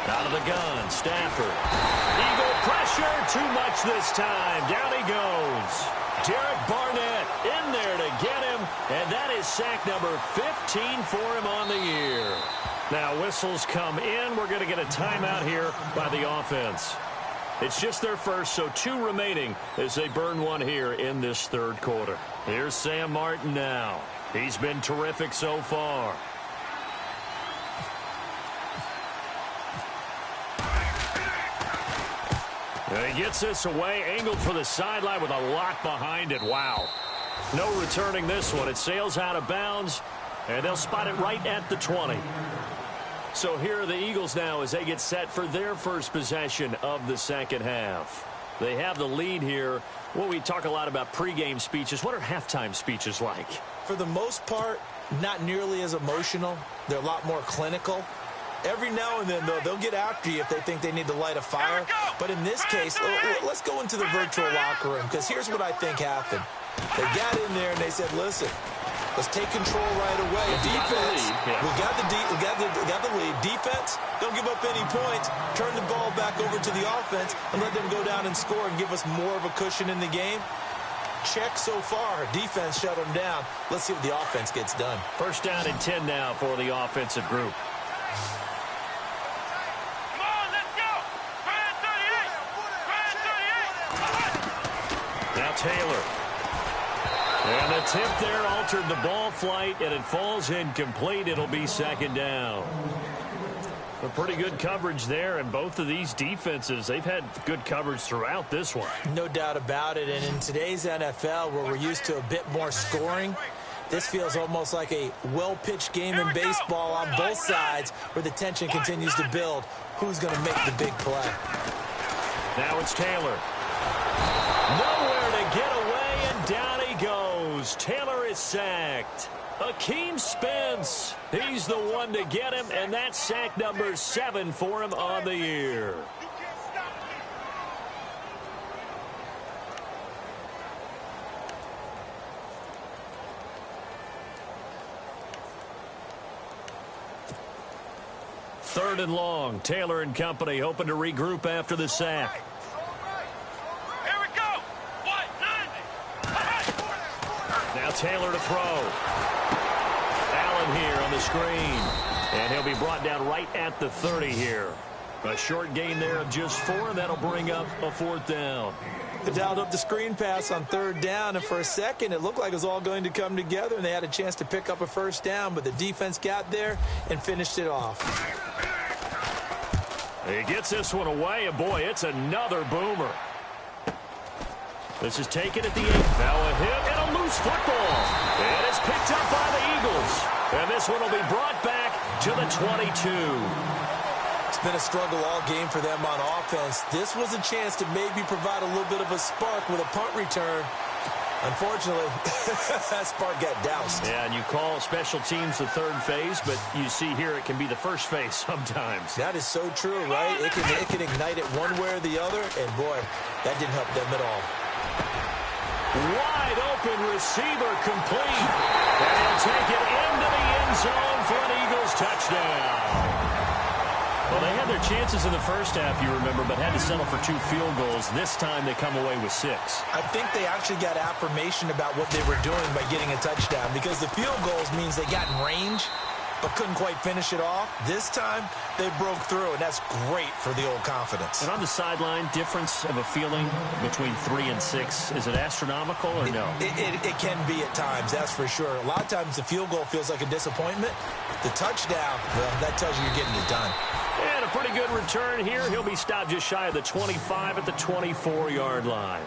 Out of the gun, Stafford. Eagle pressure, too much this time. Down he goes. Derek Barnett in there to get him, and that is sack number 15 for him on the year. Now whistles come in. We're going to get a timeout here by the offense. It's just their first, so 2 remaining as they burn one here in this third quarter. Here's Sam Martin now. He's been terrific so far. And he gets this away, angled for the sideline with a lot behind it. Wow. No returning this one. It sails out of bounds, and they'll spot it right at the 20. So here are the Eagles now as they get set for their first possession of the second half. They have the lead here. Well, we talk a lot about pregame speeches. What are halftime speeches like? For the most part, not nearly as emotional. They're a lot more clinical. Every now and then, though, they'll get after you if they think they need to light a fire. But in this case, let's go into the virtual locker room, because here's what I think happened. They got in there and they said, listen, let's take control right away. Defense, we got the lead. Defense, don't give up any points. Turn the ball back over to the offense and let them go down and score and give us more of a cushion in the game. Check so far. Defense shut them down. Let's see what the offense gets done. First down and 10 now for the offensive group. Come on, let's go. Brand 38. Brand 38. Now Taylor. And the tip there altered the ball flight, and it falls incomplete. It'll be second down. A pretty good coverage there, and both of these defenses, they've had good coverage throughout this one. No doubt about it, and in today's NFL, where we're used to a bit more scoring, this feels almost like a well-pitched game in baseball on both sides where the tension continues to build. Who's going to make the big play? Now it's Taylor. Nowhere to get away, and down he goes. Taylor is sacked. Akeem Spence, he's the one to get him, and that's sack number 7 for him on the year. Third and long. Taylor and company hoping to regroup after the sack. Here we go. 190. Now Taylor to throw. Allen here on the screen. And he'll be brought down right at the 30 here. A short gain there of just 4, and that'll bring up a 4th down. They dialed up the screen pass on 3rd down, and for a second it looked like it was all going to come together, and they had a chance to pick up a 1st down, but the defense got there and finished it off. He gets this one away, and boy, it's another boomer. This is taken at the 8. Now a hit and a loose football. And it's picked up by the Eagles. And this one will be brought back to the 22. It's been a struggle all game for them on offense. This was a chance to maybe provide a little bit of a spark with a punt return. Unfortunately, that spark got doused. Yeah, and you call special teams the 3rd phase, but you see here it can be the 1st phase sometimes. That is so true, right? It can ignite it one way or the other, and boy, that didn't help them at all. Wide open receiver complete. And he'll take it into the end zone for an Eagles touchdown. Well, they had their chances in the first half, you remember, but had to settle for 2 field goals. This time they come away with 6. I think they actually got affirmation about what they were doing by getting a touchdown, because the field goals means they got in range but couldn't quite finish it off. This time they broke through, and that's great for the old confidence. And on the sideline, difference of a feeling between 3 and 6, is it astronomical or no? It can be at times, that's for sure. A lot of times the field goal feels like a disappointment. The touchdown, well, that tells you you're getting it done. And a pretty good return here. He'll be stopped just shy of the 25 at the 24-yard line.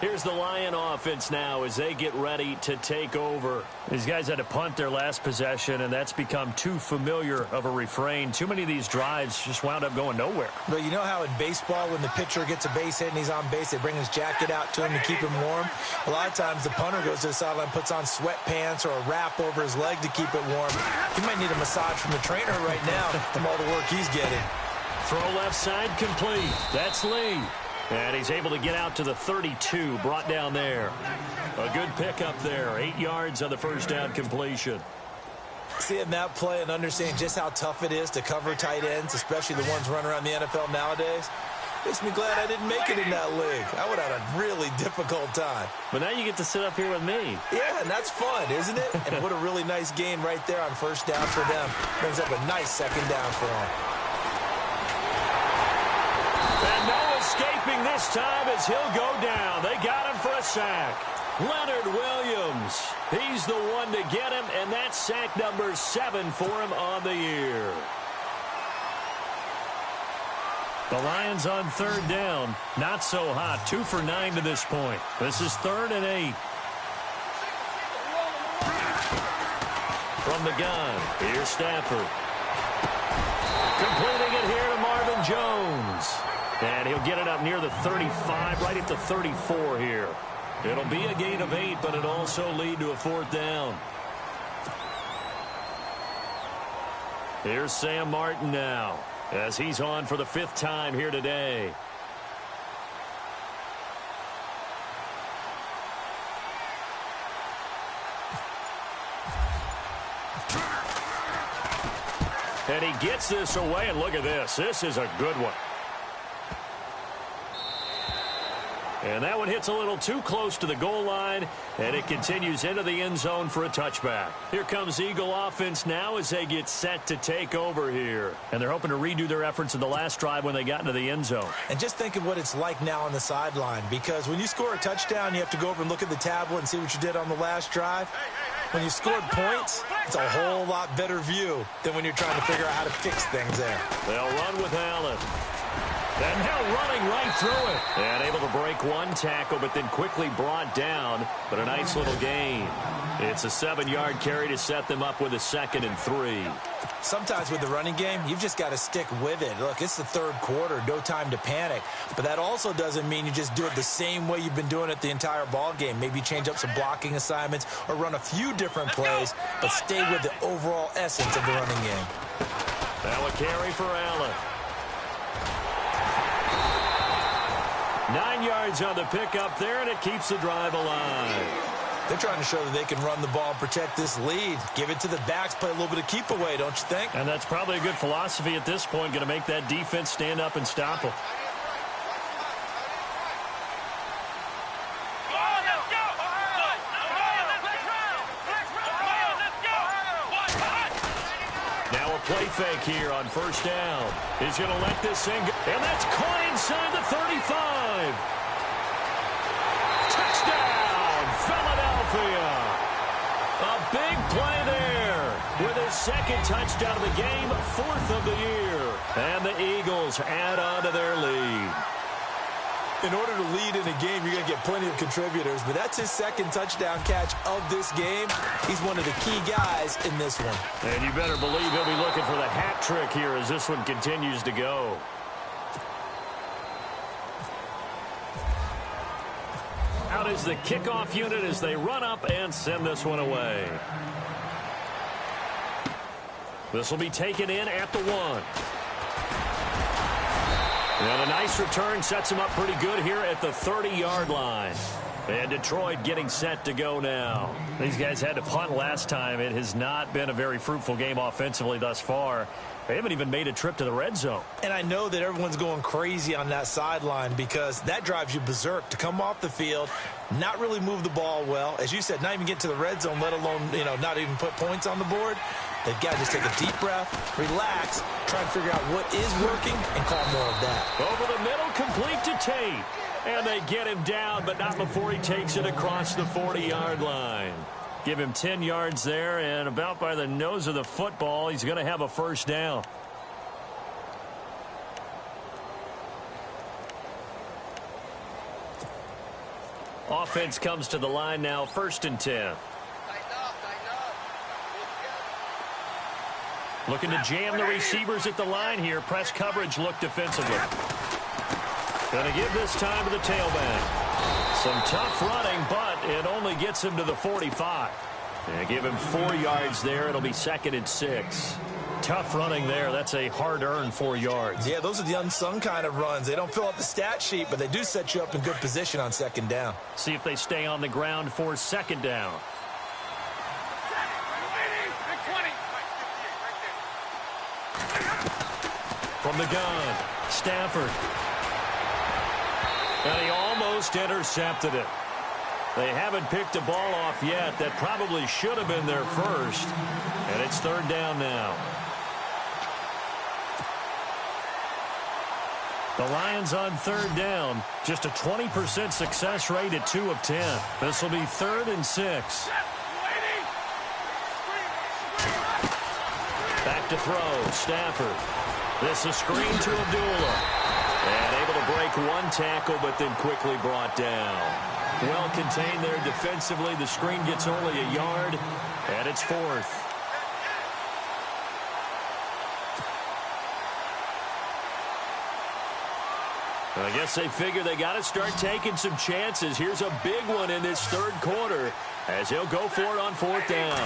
Here's the Lion offense now as they get ready to take over. These guys had to punt their last possession, and that's become too familiar of a refrain. Too many of these drives just wound up going nowhere. Well, you know how in baseball when the pitcher gets a base hit and he's on base, they bring his jacket out to him to keep him warm? A lot of times the punter goes to the sideline, puts on sweatpants or a wrap over his leg to keep it warm. He might need a massage from the trainer right now from all the work he's getting. Throw left side complete. That's Lee. And he's able to get out to the 32, brought down there. A good pickup there, 8 yards on the 1st down completion. Seeing that play and understanding just how tough it is to cover tight ends, especially the ones running around the NFL nowadays, makes me glad I didn't make it in that league. I would have had a really difficult time. But now you get to sit up here with me. Yeah, and that's fun, isn't it? And what a really nice gain right there on 1st down for them. Brings up a nice 2nd down for them. And no escaping this time as he'll go down. They got him for a sack. Leonard Williams, he's the one to get him, and that's sack number 7 for him on the year. The Lions on 3rd down. Not so hot. 2 for 9 to this point. This is 3rd and 8. From the gun, here's Stafford. Completing it here to Marvin Jones. And he'll get it up near the 35, right at the 34 here. It'll be a gain of 8, but it'll also lead to a 4th down. Here's Sam Martin now, as he's on for the 5th time here today. And he gets this away, and look at this. This is a good one. And that one hits a little too close to the goal line, and it continues into the end zone for a touchback. Here comes Eagle offense now as they get set to take over here. And they're hoping to redo their efforts in the last drive when they got into the end zone. And just think of what it's like now on the sideline, because when you score a touchdown, you have to go over and look at the tablet and see what you did on the last drive. When you scored points, it's a whole lot better view than when you're trying to figure out how to fix things there. They'll run with Allen. And now running right through it. And able to break one tackle, but then quickly brought down. But a nice little gain. It's a 7-yard carry to set them up with a 2nd and 3. Sometimes with the running game, you've just got to stick with it. Look, it's the third quarter, no time to panic. But that also doesn't mean you just do it the same way you've been doing it the entire ball game. Maybe change up some blocking assignments or run a few different plays, but stay with the overall essence of the running game. Now a carry for Allen. 9 yards on the pickup there, and it keeps the drive alive. They're trying to show that they can run the ball and protect this lead. Give it to the backs, play a little bit of keep away, don't you think? And that's probably a good philosophy at this point, going to make that defense stand up and stop them. Now a play fake here on first down. He's going to let this thing go. And that's caught inside the 35. Touchdown, Philadelphia. A big play there with his 2nd touchdown of the game, 4th of the year. And the Eagles add on to their lead. In order to lead in a game, you're going to get plenty of contributors, but that's his 2nd touchdown catch of this game. He's one of the key guys in this one. And you better believe he'll be looking for the hat trick here as this one continues to go. Out is the kickoff unit as they run up and send this one away. This will be taken in at the 1. And a nice return sets him up pretty good here at the 30-yard line. And Detroit getting set to go now. These guys had to punt last time. It has not been a very fruitful game offensively thus far. They haven't even made a trip to the red zone. And I know that everyone's going crazy on that sideline because that drives you berserk to come off the field, not really move the ball well. As you said, not even get to the red zone, let alone, not even put points on the board. They've got to just take a deep breath, relax, try and figure out what is working, and call more of that. Over the middle, complete to Tate. And they get him down, but not before he takes it across the 40-yard line. Give him 10 yards there, and about by the nose of the football, he's going to have a first down. Offense comes to the line now, 1st and 10. Looking to jam the receivers at the line here. Press coverage look defensively. Going to give this time to the tailback. Some tough running, but it only gets him to the 45. And give him 4 yards there. It'll be 2nd and 6. Tough running there. That's a hard-earned 4 yards. Yeah, those are the unsung kind of runs. They don't fill up the stat sheet, but they do set you up in good position on 2nd down. See if they stay on the ground for 2nd down. From the gun, Stafford. And he almost intercepted it. They haven't picked a ball off yet. That probably should have been their first. And it's 3rd down now. The Lions on 3rd down. Just a 20% success rate at 2 of 10. This will be 3rd and 6. Back to throw, Stafford. This is screen to Abdullah. And able to break one tackle, but then quickly brought down. Well contained there defensively. The screen gets only a yard, and it's 4th. I guess they figure they got to start taking some chances. Here's a big one in this 3rd quarter as he'll go for it on 4th down.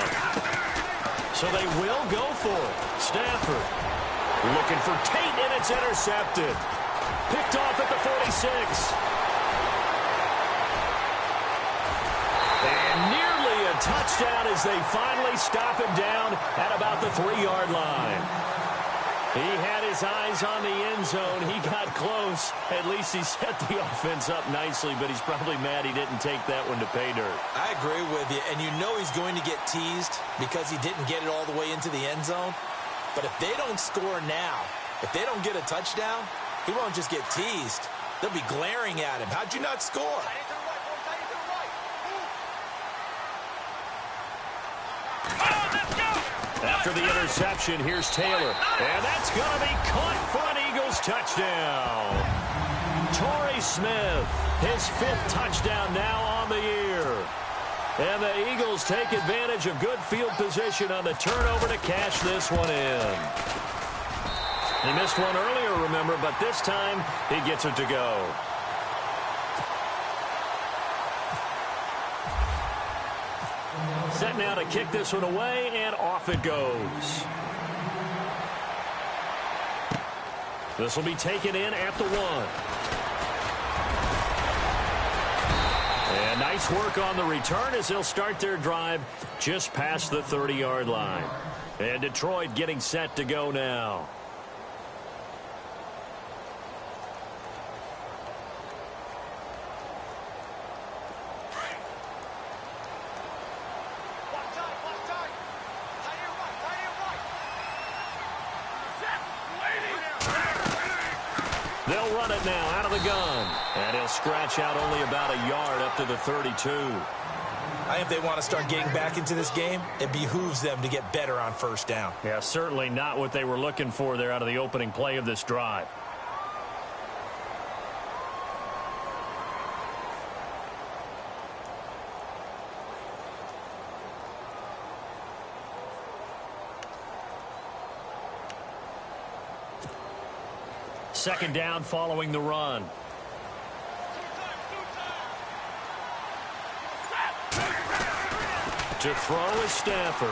So they will go for it. Stafford looking for Tate, and it's intercepted. Picked off at the 46. And nearly a touchdown as they finally stop him down at about the 3-yard line. He had his eyes on the end zone. He got close. At least he set the offense up nicely, but he's probably mad he didn't take that one to pay dirt. I agree with you, and you know he's going to get teased because he didn't get it all the way into the end zone. But if they don't score now, if they don't get a touchdown, he won't just get teased. They'll be glaring at him. How'd you not score? After the interception, here's Taylor. And that's going to be caught for an Eagles touchdown. Torrey Smith, his 5th touchdown now on the year. And the Eagles take advantage of good field position on the turnover to cash this one in. He missed one earlier, remember, but this time he gets it to go. Set now to kick this one away, and off it goes. This will be taken in at the 1. And nice work on the return as they'll start their drive just past the 30-yard line. And Detroit getting set to go now. They'll run it now out of the gun. And he'll scratch out only about a yard up to the 32. I think if they want to start getting back into this game, it behooves them to get better on first down. Yeah, certainly not what they were looking for there out of the opening play of this drive. Second down following the run. To throw is Stafford.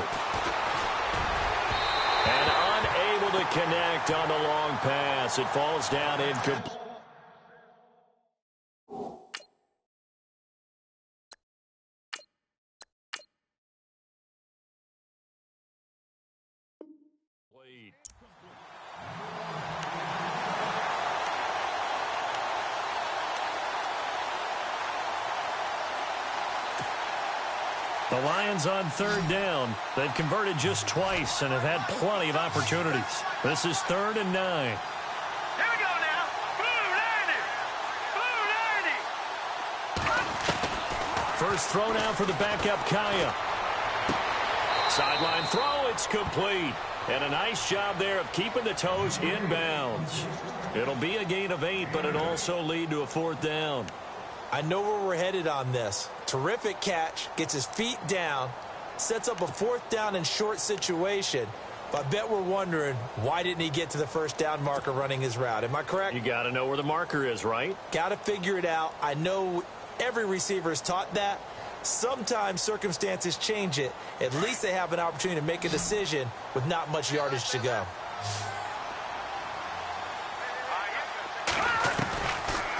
And unable to connect on the long pass. It falls down incomplete. The Lions on third down. They've converted just twice and have had plenty of opportunities. This is 3rd and 9. Here we go now. Blue 90. First throw now for the backup Kaya. Sideline throw, it's complete. And a nice job there of keeping the toes in bounds. It'll be a gain of 8, but it'll also lead to a 4th down. I know where we're headed on this. Terrific catch, gets his feet down, sets up a 4th down and short situation. But I bet we're wondering, why didn't he get to the first down marker running his route? Am I correct? You got to know where the marker is, right? Got to figure it out. I know every receiver is taught that. Sometimes circumstances change it. At least they have an opportunity to make a decision with not much yardage to go.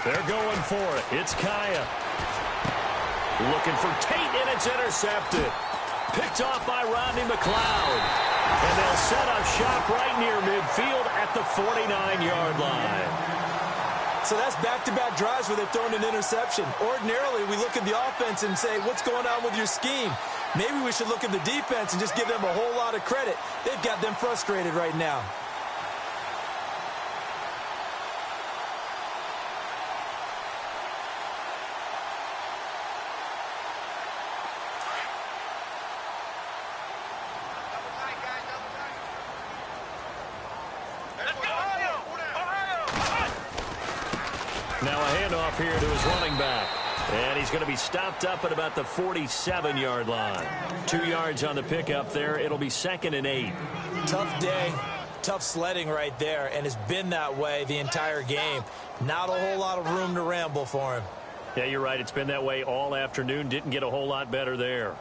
They're going for it. It's Kaya. Looking for Tate, and it's intercepted. Picked off by Rodney McLeod. And they'll set up shop right near midfield at the 49-yard line. So that's back-to-back drives where they've thrown an interception. Ordinarily, we look at the offense and say, what's going on with your scheme? Maybe we should look at the defense and just give them a whole lot of credit. They've got them frustrated right now. Now a handoff here to his running back. And he's going to be stopped up at about the 47-yard line. 2 yards on the pickup there. It'll be 2nd and 8. Tough day, tough sledding right there, and it's been that way the entire game. Not a whole lot of room to ramble for him. Yeah, you're right. It's been that way all afternoon. Didn't get a whole lot better there.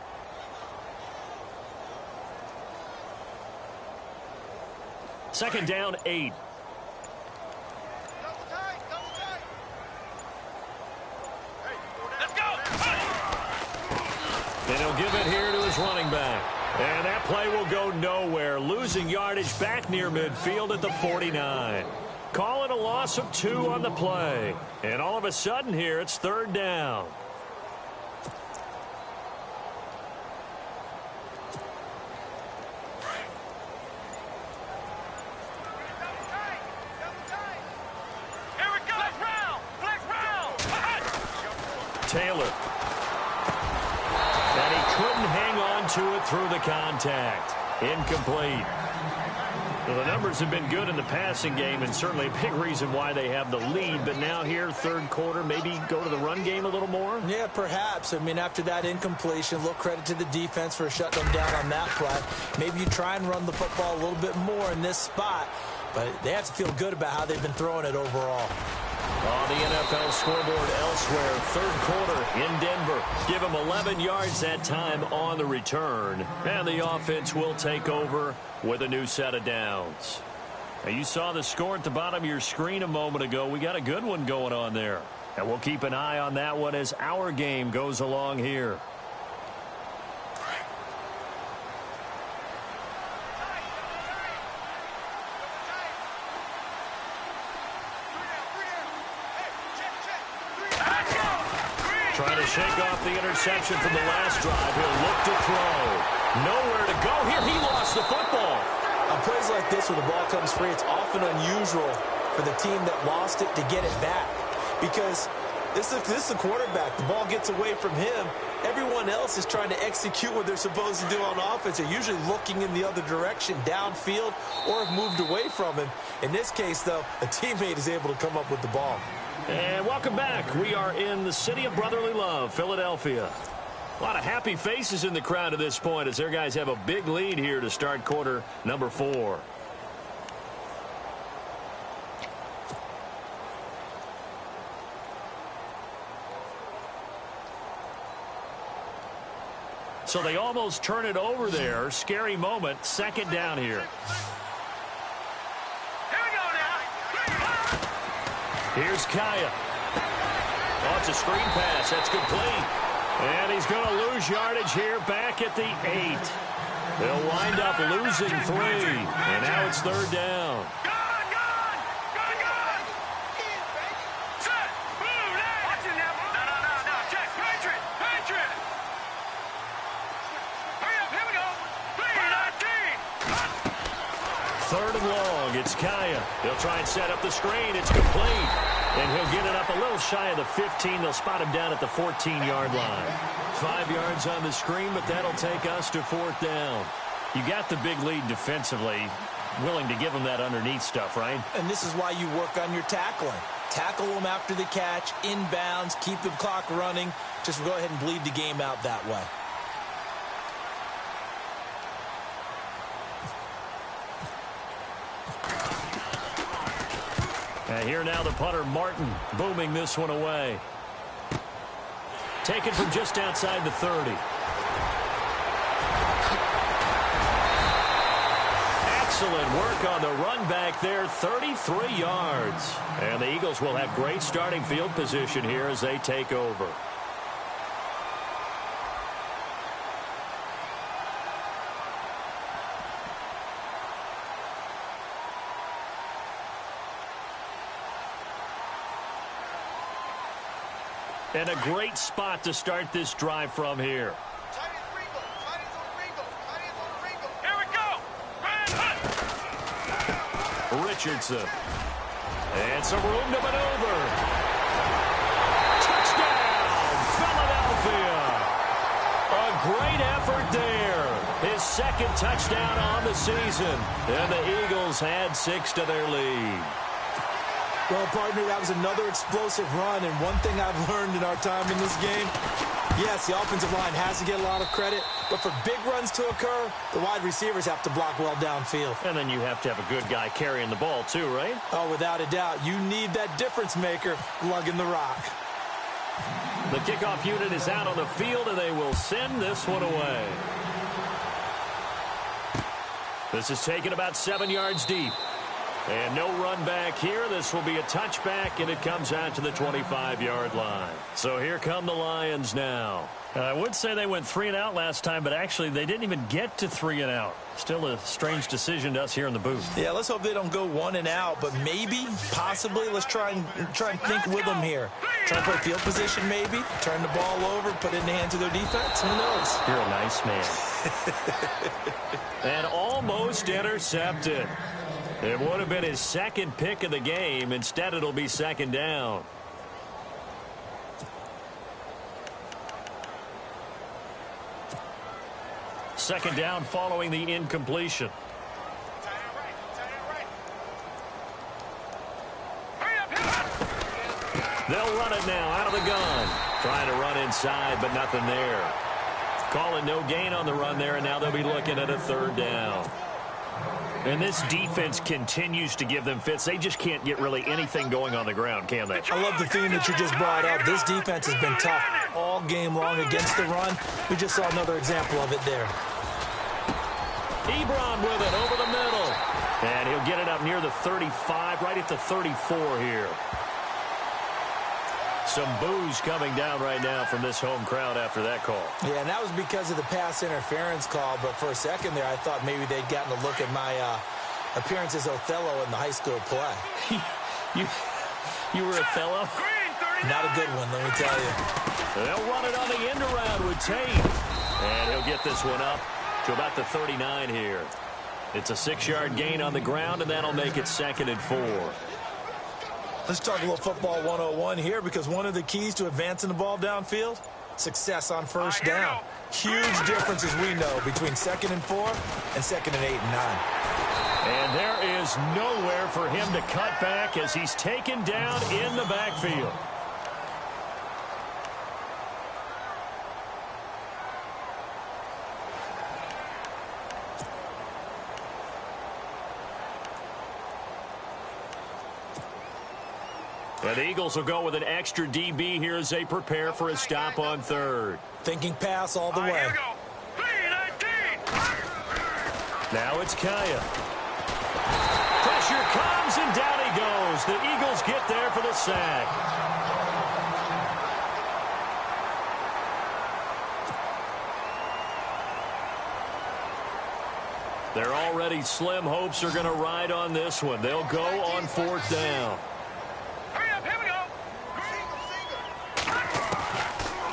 Second down, 8. And he'll give it here to his running back. And that play will go nowhere, losing yardage back near midfield at the 49. Call it a loss of 2 on the play. And all of a sudden here, it's 3rd down. Taylor. And he couldn't hang on to it through the contact. Incomplete. Well, the numbers have been good in the passing game, and certainly a big reason why they have the lead. But now here, 3rd quarter, maybe go to the run game a little more? Yeah, perhaps. I mean, after that incompletion, a little credit to the defense for shutting them down on that play. Maybe you try and run the football a little bit more in this spot. But they have to feel good about how they've been throwing it overall. On the NFL scoreboard elsewhere, 3rd quarter in Denver. Give them 11 yards that time on the return. And the offense will take over with a new set of downs. Now, you saw the score at the bottom of your screen a moment ago. We got a good one going on there. And we'll keep an eye on that one as our game goes along here. Trying to shake off the interception from the last drive. He'll look to throw. Nowhere to go here. He lost the football. On plays like this where the ball comes free, it's often unusual for the team that lost it to get it back. Because this is the quarterback. The ball gets away from him. Everyone else is trying to execute what they're supposed to do on offense. They're usually looking in the other direction, downfield, or have moved away from him. In this case, though, a teammate is able to come up with the ball. And welcome back. We are in the city of brotherly love, Philadelphia. A lot of happy faces in the crowd at this point as their guys have a big lead here to start quarter number 4. So they almost turn it over there. Scary moment. 2nd down here. Here's Kaya. Oh, it's a screen pass. That's complete. And he's going to lose yardage here back at the 8. They'll wind up losing 3. And now it's 3rd down. Third and long. It's Kaya. They'll try and set up the screen. It's complete. And he'll get it up a little shy of the 15. They'll spot him down at the 14-yard line. 5 yards on the screen, but that'll take us to 4th down. You got the big lead defensively. Willing to give them that underneath stuff, right? And this is why you work on your tackling. Tackle them after the catch, inbounds, keep the clock running. Just go ahead and bleed the game out that way. Here now the punter, Martin, booming this one away. Taken from just outside the 30. Excellent work on the run back there, 33 yards. And the Eagles will have great starting field position here as they take over. And a great spot to start this drive from here. Here we go. Richardson. And some room to maneuver. Touchdown, Philadelphia. A great effort there. His 2nd touchdown on the season. And the Eagles had 6 to their lead. Well, partner, that was another explosive run, and one thing I've learned in our time in this game, yes, the offensive line has to get a lot of credit, but for big runs to occur, the wide receivers have to block well downfield. And then you have to have a good guy carrying the ball too, right? Oh, without a doubt. You need that difference maker lugging the rock. The kickoff unit is out on the field, and they will send this one away. This is taken about 7 yards deep. And no run back here. This will be a touchback, and it comes out to the 25-yard line. So here come the Lions now. I would say they went 3 and out last time, but actually they didn't even get to 3 and out. Still a strange decision to us here in the booth. Yeah, let's hope they don't go 1 and out, but maybe, possibly, let's try and think with them here. Try to play field position maybe, turn the ball over, put it in the hands of their defense. Who knows? You're a nice man. And almost intercepted. It would have been his second pick of the game. Instead, it'll be second down. Second down following the incompletion. They'll run it now out of the gun. Trying to run inside, but nothing there. Calling no gain on the run there, and now they'll be looking at a third down. And this defense continues to give them fits. They just can't get really anything going on the ground, can they? I love the theme that you just brought up. This defense has been tough all game long against the run. We just saw another example of it there. Ebron with it over the middle. And he'll get it up near the 35, right at the 34 here. Some boos coming down right now from this home crowd after that call. Yeah, and that was because of the pass interference call. But for a second there, I thought maybe they'd gotten a look at my appearance as Othello in the high school play. You were Othello? Not a good one, let me tell you. They'll run it on the end around with Tate. And he'll get this one up to about the 39 here. It's a 6-yard gain on the ground, and that'll make it 2nd and 4. Let's talk a little football 101 here, because one of the keys to advancing the ball downfield, success on first down. Huge difference, as we know, between 2nd and 4 and 2nd and 8 and 9. And there is nowhere for him to cut back as he's taken down in the backfield. And the Eagles will go with an extra DB here as they prepare for a stop on third. Thinking pass all the way. Now it's Kaya. Pressure comes, and down he goes. The Eagles get there for the sack. Their already slim hopes are going to ride on this one. They'll go on 4th down.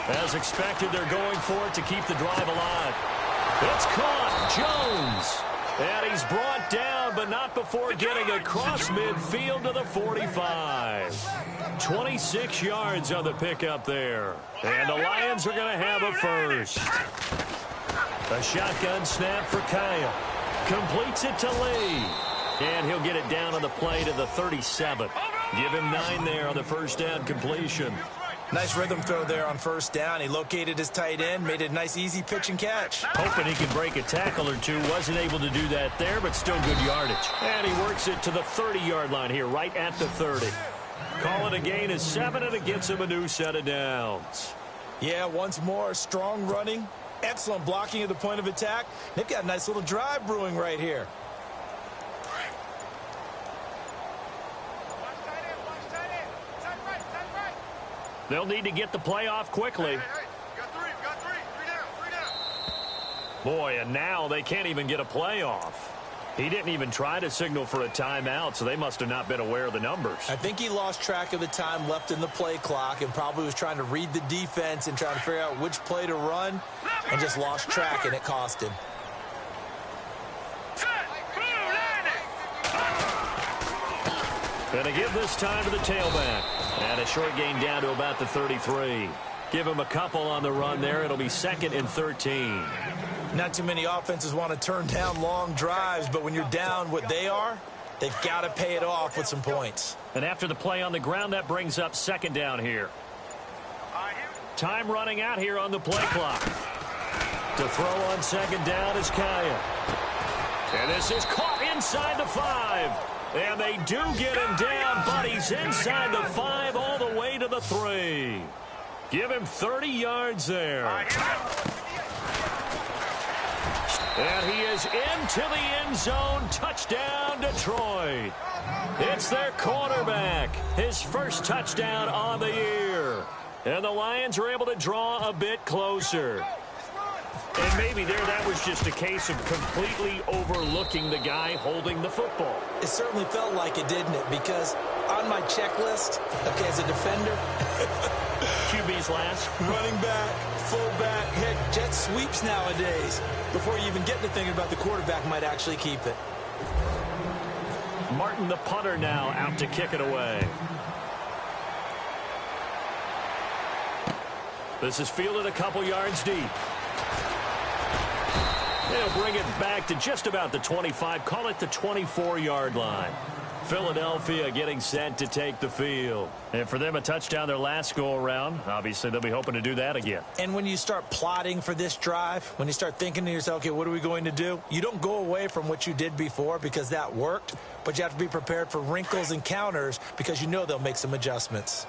As expected, they're going for it to keep the drive alive. It's caught. Jones. And he's brought down, but not before getting across midfield to the 45. 26 yards on the pickup there. And the Lions are going to have a first. A shotgun snap for Kaya. Completes it to Lee. And he'll get it down on the play to the 37. Give him 9 there on the first down completion. Nice rhythm throw there on first down. He located his tight end, made it a nice, easy pitch and catch. Hoping he could break a tackle or two. Wasn't able to do that there, but still good yardage. And he works it to the 30-yard line here, right at the 30. Call it a gain of 7, and it gets him a new set of downs. Yeah, once more, strong running, excellent blocking at the point of attack. They've got a nice little drive brewing right here. They'll need to get the play off quickly. Got three down. Boy, and now they can't even get a play off. He didn't even try to signal for a timeout, so they must have not been aware of the numbers. I think he lost track of the time left in the play clock and probably was trying to read the defense and trying to figure out which play to run and just lost track, and it cost him. Gonna give this time to the tailback. And a short gain down to about the 33. Give him a couple on the run there. It'll be 2nd and 13. Not too many offenses want to turn down long drives, but when you're down what they are, they've got to pay it off with some points. And after the play on the ground, that brings up 2nd down here. Time running out here on the play clock. To throw on 2nd down is Kaya. And this is caught inside the 5. And they do get him down, but he's inside the 5 all the way to the 3. Give him 30 yards there. And he is into the end zone. Touchdown, Detroit. It's their quarterback. His first touchdown on the year. And the Lions are able to draw a bit closer. And maybe that was just a case of completely overlooking the guy holding the football. It certainly felt like it, didn't it? Because on my checklist, okay, as a defender, QB's last. running back, fullback, heck, jet sweeps nowadays. Before you even get to thinking about the quarterback might actually keep it. Martin, the punter, now out to kick it away. This is fielded a couple yards deep. They'll bring it back to just about the 25. Call it the 24-yard line. Philadelphia getting set to take the field. And for them, a touchdown their last go-around. Obviously, they'll be hoping to do that again. And when you start plotting for this drive, when you start thinking to yourself, okay, what are we going to do? You don't go away from what you did before because that worked, but you have to be prepared for wrinkles and counters because you know they'll make some adjustments.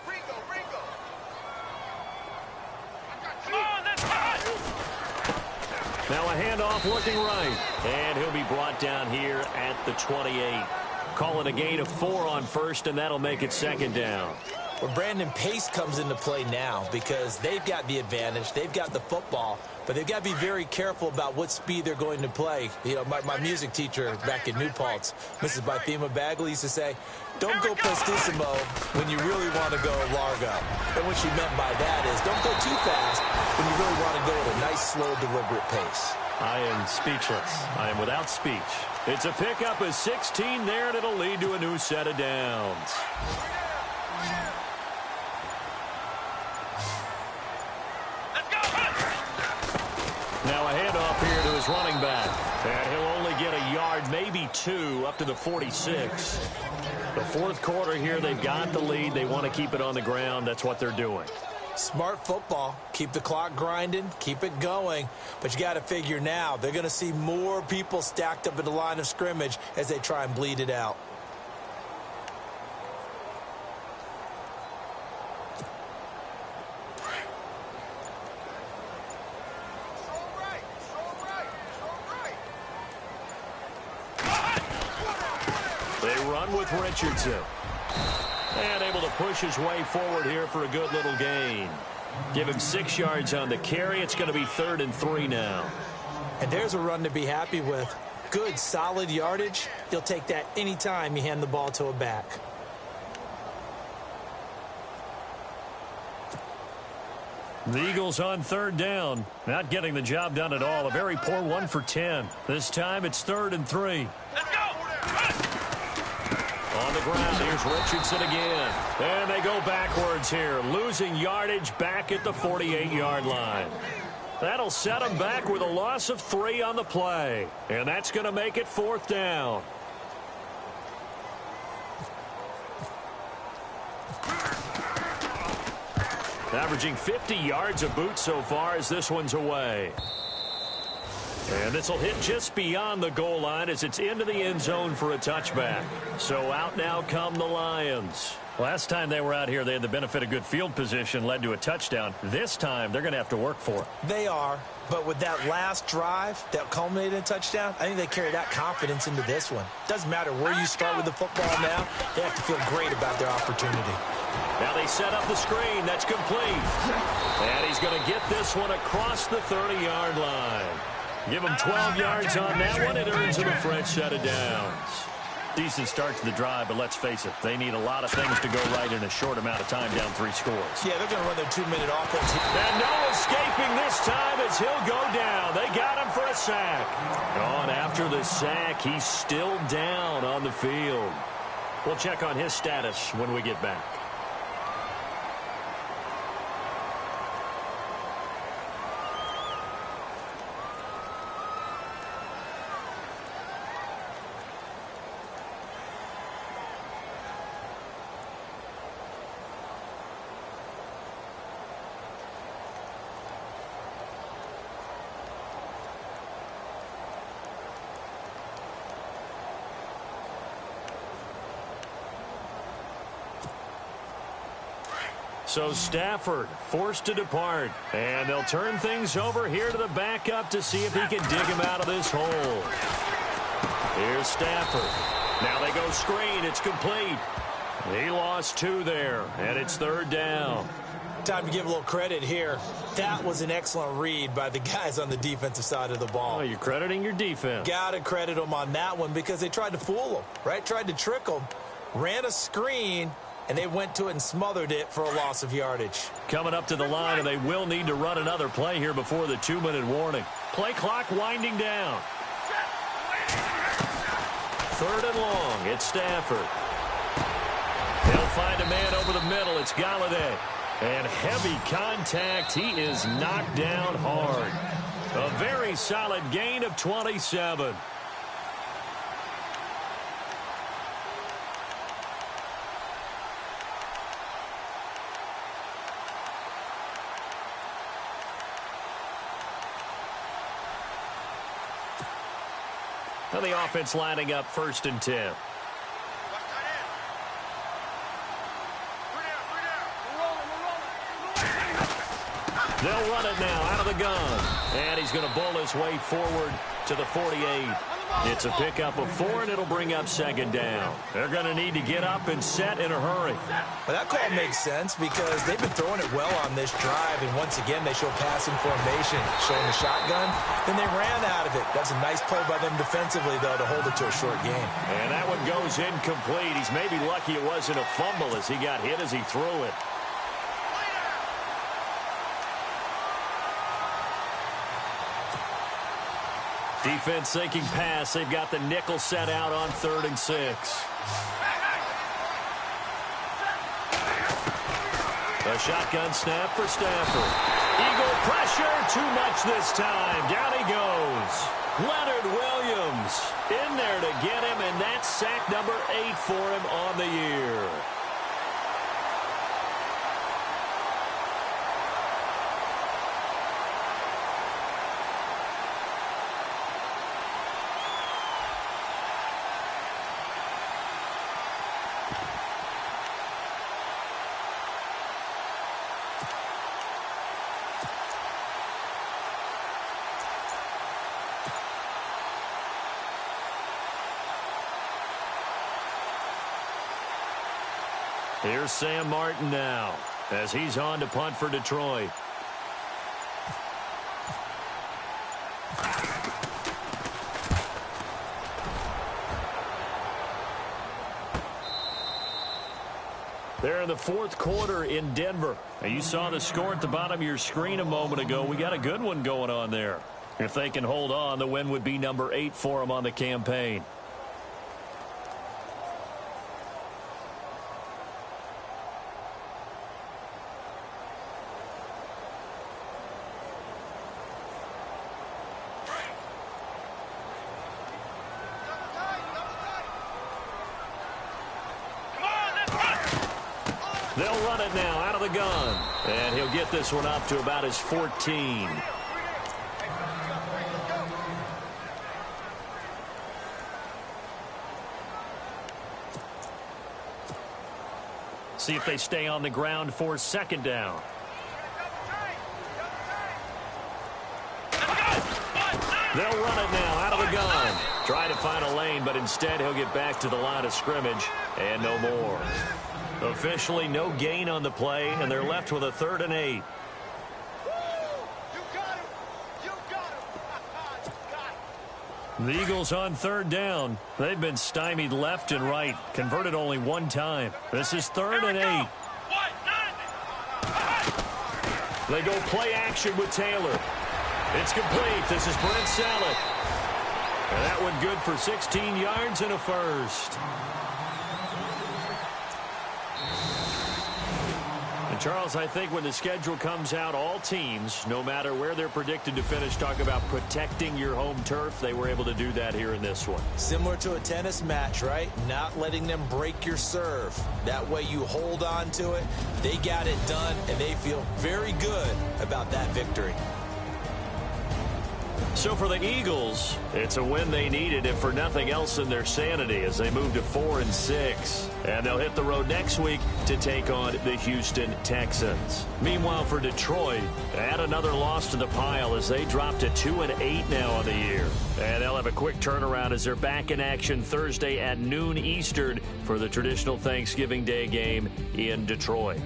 Now a handoff looking right. And he'll be brought down here at the 28. Call it a gain of 4 on first, and that'll make it second down. Well, Brandon, pace comes into play now because they've got the advantage. They've got the football, but they've got to be very careful about what speed they're going to play. You know, my music teacher back in New Paltz, Mrs. Bythema Bagley, used to say, don't go prestissimo when you really want to go largo. And what she meant by that is don't go too fast when you really want to go at a nice, slow, deliberate pace. I am speechless. I am without speech. It's a pickup of 16 there, and it'll lead to a new set of downs. Now a handoff here to his running back. And he'll only get a yard, maybe 2, up to the 46. The fourth quarter here, they've got the lead. They want to keep it on the ground. That's what they're doing. Smart football. Keep the clock grinding. Keep it going. But you got to figure now they're going to see more people stacked up at the line of scrimmage as they try and bleed it out. They run with Richardson. And able to push his way forward here for a good little gain. Give him 6 yards on the carry. It's going to be 3rd and 3 now. And there's a run to be happy with. Good, solid yardage. You'll take that anytime you hand the ball to a back. The Eagles on 3rd down. Not getting the job done at all. A very poor 1 for 10. This time it's 3rd and 3. Let's go! On the ground, here's Richardson again. And they go backwards here, losing yardage back at the 48-yard line. That'll set them back with a loss of 3 on the play. And that's going to make it 4th down. Averaging 50 yards a boot so far as this one's away. And this will hit just beyond the goal line as it's into the end zone for a touchback. So out now come the Lions. Last time they were out here, they had the benefit of good field position, led to a touchdown. This time, they're going to have to work for it. They are, but with that last drive that culminated in a touchdown, I think they carry that confidence into this one. Doesn't matter where you start with the football now, they have to feel great about their opportunity. Now they set up the screen. That's complete. And he's going to get this one across the 30-yard line. Give him 12 yards on that one. It earns him a fresh set of downs. Decent start to the drive, but let's face it, they need a lot of things to go right in a short amount of time, down 3 scores. Yeah, they're going to run their 2-minute offense here. And no escaping this time as he'll go down. They got him for a sack. On after the sack, he's still down on the field. We'll check on his status when we get back. So Stafford forced to depart. And they'll turn things over here to the backup to see if he can dig him out of this hole. Here's Stafford. Now they go screen. It's complete. He lost 2 there, and it's 3rd down. Time to give a little credit here. That was an excellent read by the guys on the defensive side of the ball. Oh, you're crediting your defense. Got to credit them on that one because they tried to fool them, right? Tried to trick them, ran a screen, and they went to it and smothered it for a loss of yardage. Coming up to the line, and they will need to run another play here before the 2-minute warning. Play clock winding down. 3rd and long. It's Stafford. They'll find a man over the middle. It's Galladay. And heavy contact. He is knocked down hard. A very solid gain of 27. Now the offense lining up 1st and 10. They'll run it now out of the gun. And he's going to bowl his way forward to the 48. It's a pickup of 4, and it'll bring up 2nd down. They're going to need to get up and set in a hurry. Well, that call makes sense because they've been throwing it well on this drive, and once again they show passing formation, showing the shotgun. Then they ran out of it. That's a nice play by them defensively, though, to hold it to a short game. And that one goes incomplete. He's maybe lucky it wasn't a fumble as he got hit as he threw it. Defense sinking pass. They've got the nickel set out on 3rd and 6. A shotgun snap for Stafford. Eagle pressure. Too much this time. Down he goes. Leonard Williams in there to get him, and that's sack number 8 for him on the year. Here's Sam Martin now as he's on to punt for Detroit. They're in the 4th quarter in Denver. And you saw the score at the bottom of your screen a moment ago. We got a good one going on there. If they can hold on, the win would be number 8 for them on the campaign. They'll run it now out of the gun. And he'll get this one up to about his 14. See if they stay on the ground for 2nd down. They'll run it now out of the gun. Try to find a lane, but instead he'll get back to the line of scrimmage and no more. Officially no gain on the play, and they're left with a 3rd and 8. The Eagles on 3rd down. They've been stymied left and right, converted only 1 time. This is 3rd and 8. They go play action with Taylor. It's complete. This is Brent Salek. And that one good for 16 yards and a first. Charles, I think when the schedule comes out, all teams, no matter where they're predicted to finish, talk about protecting your home turf. They were able to do that here in this one. Similar to a tennis match, right? Not letting them break your serve. That way you hold on to it. They got it done, and they feel very good about that victory. So for the Eagles, it's a win they needed, if for nothing else in their sanity, as they move to 4-6. And they'll hit the road next week to take on the Houston Texans. Meanwhile, for Detroit, add another loss to the pile as they drop to 2-8 now on the year. And they'll have a quick turnaround as they're back in action Thursday at noon Eastern for the traditional Thanksgiving Day game in Detroit.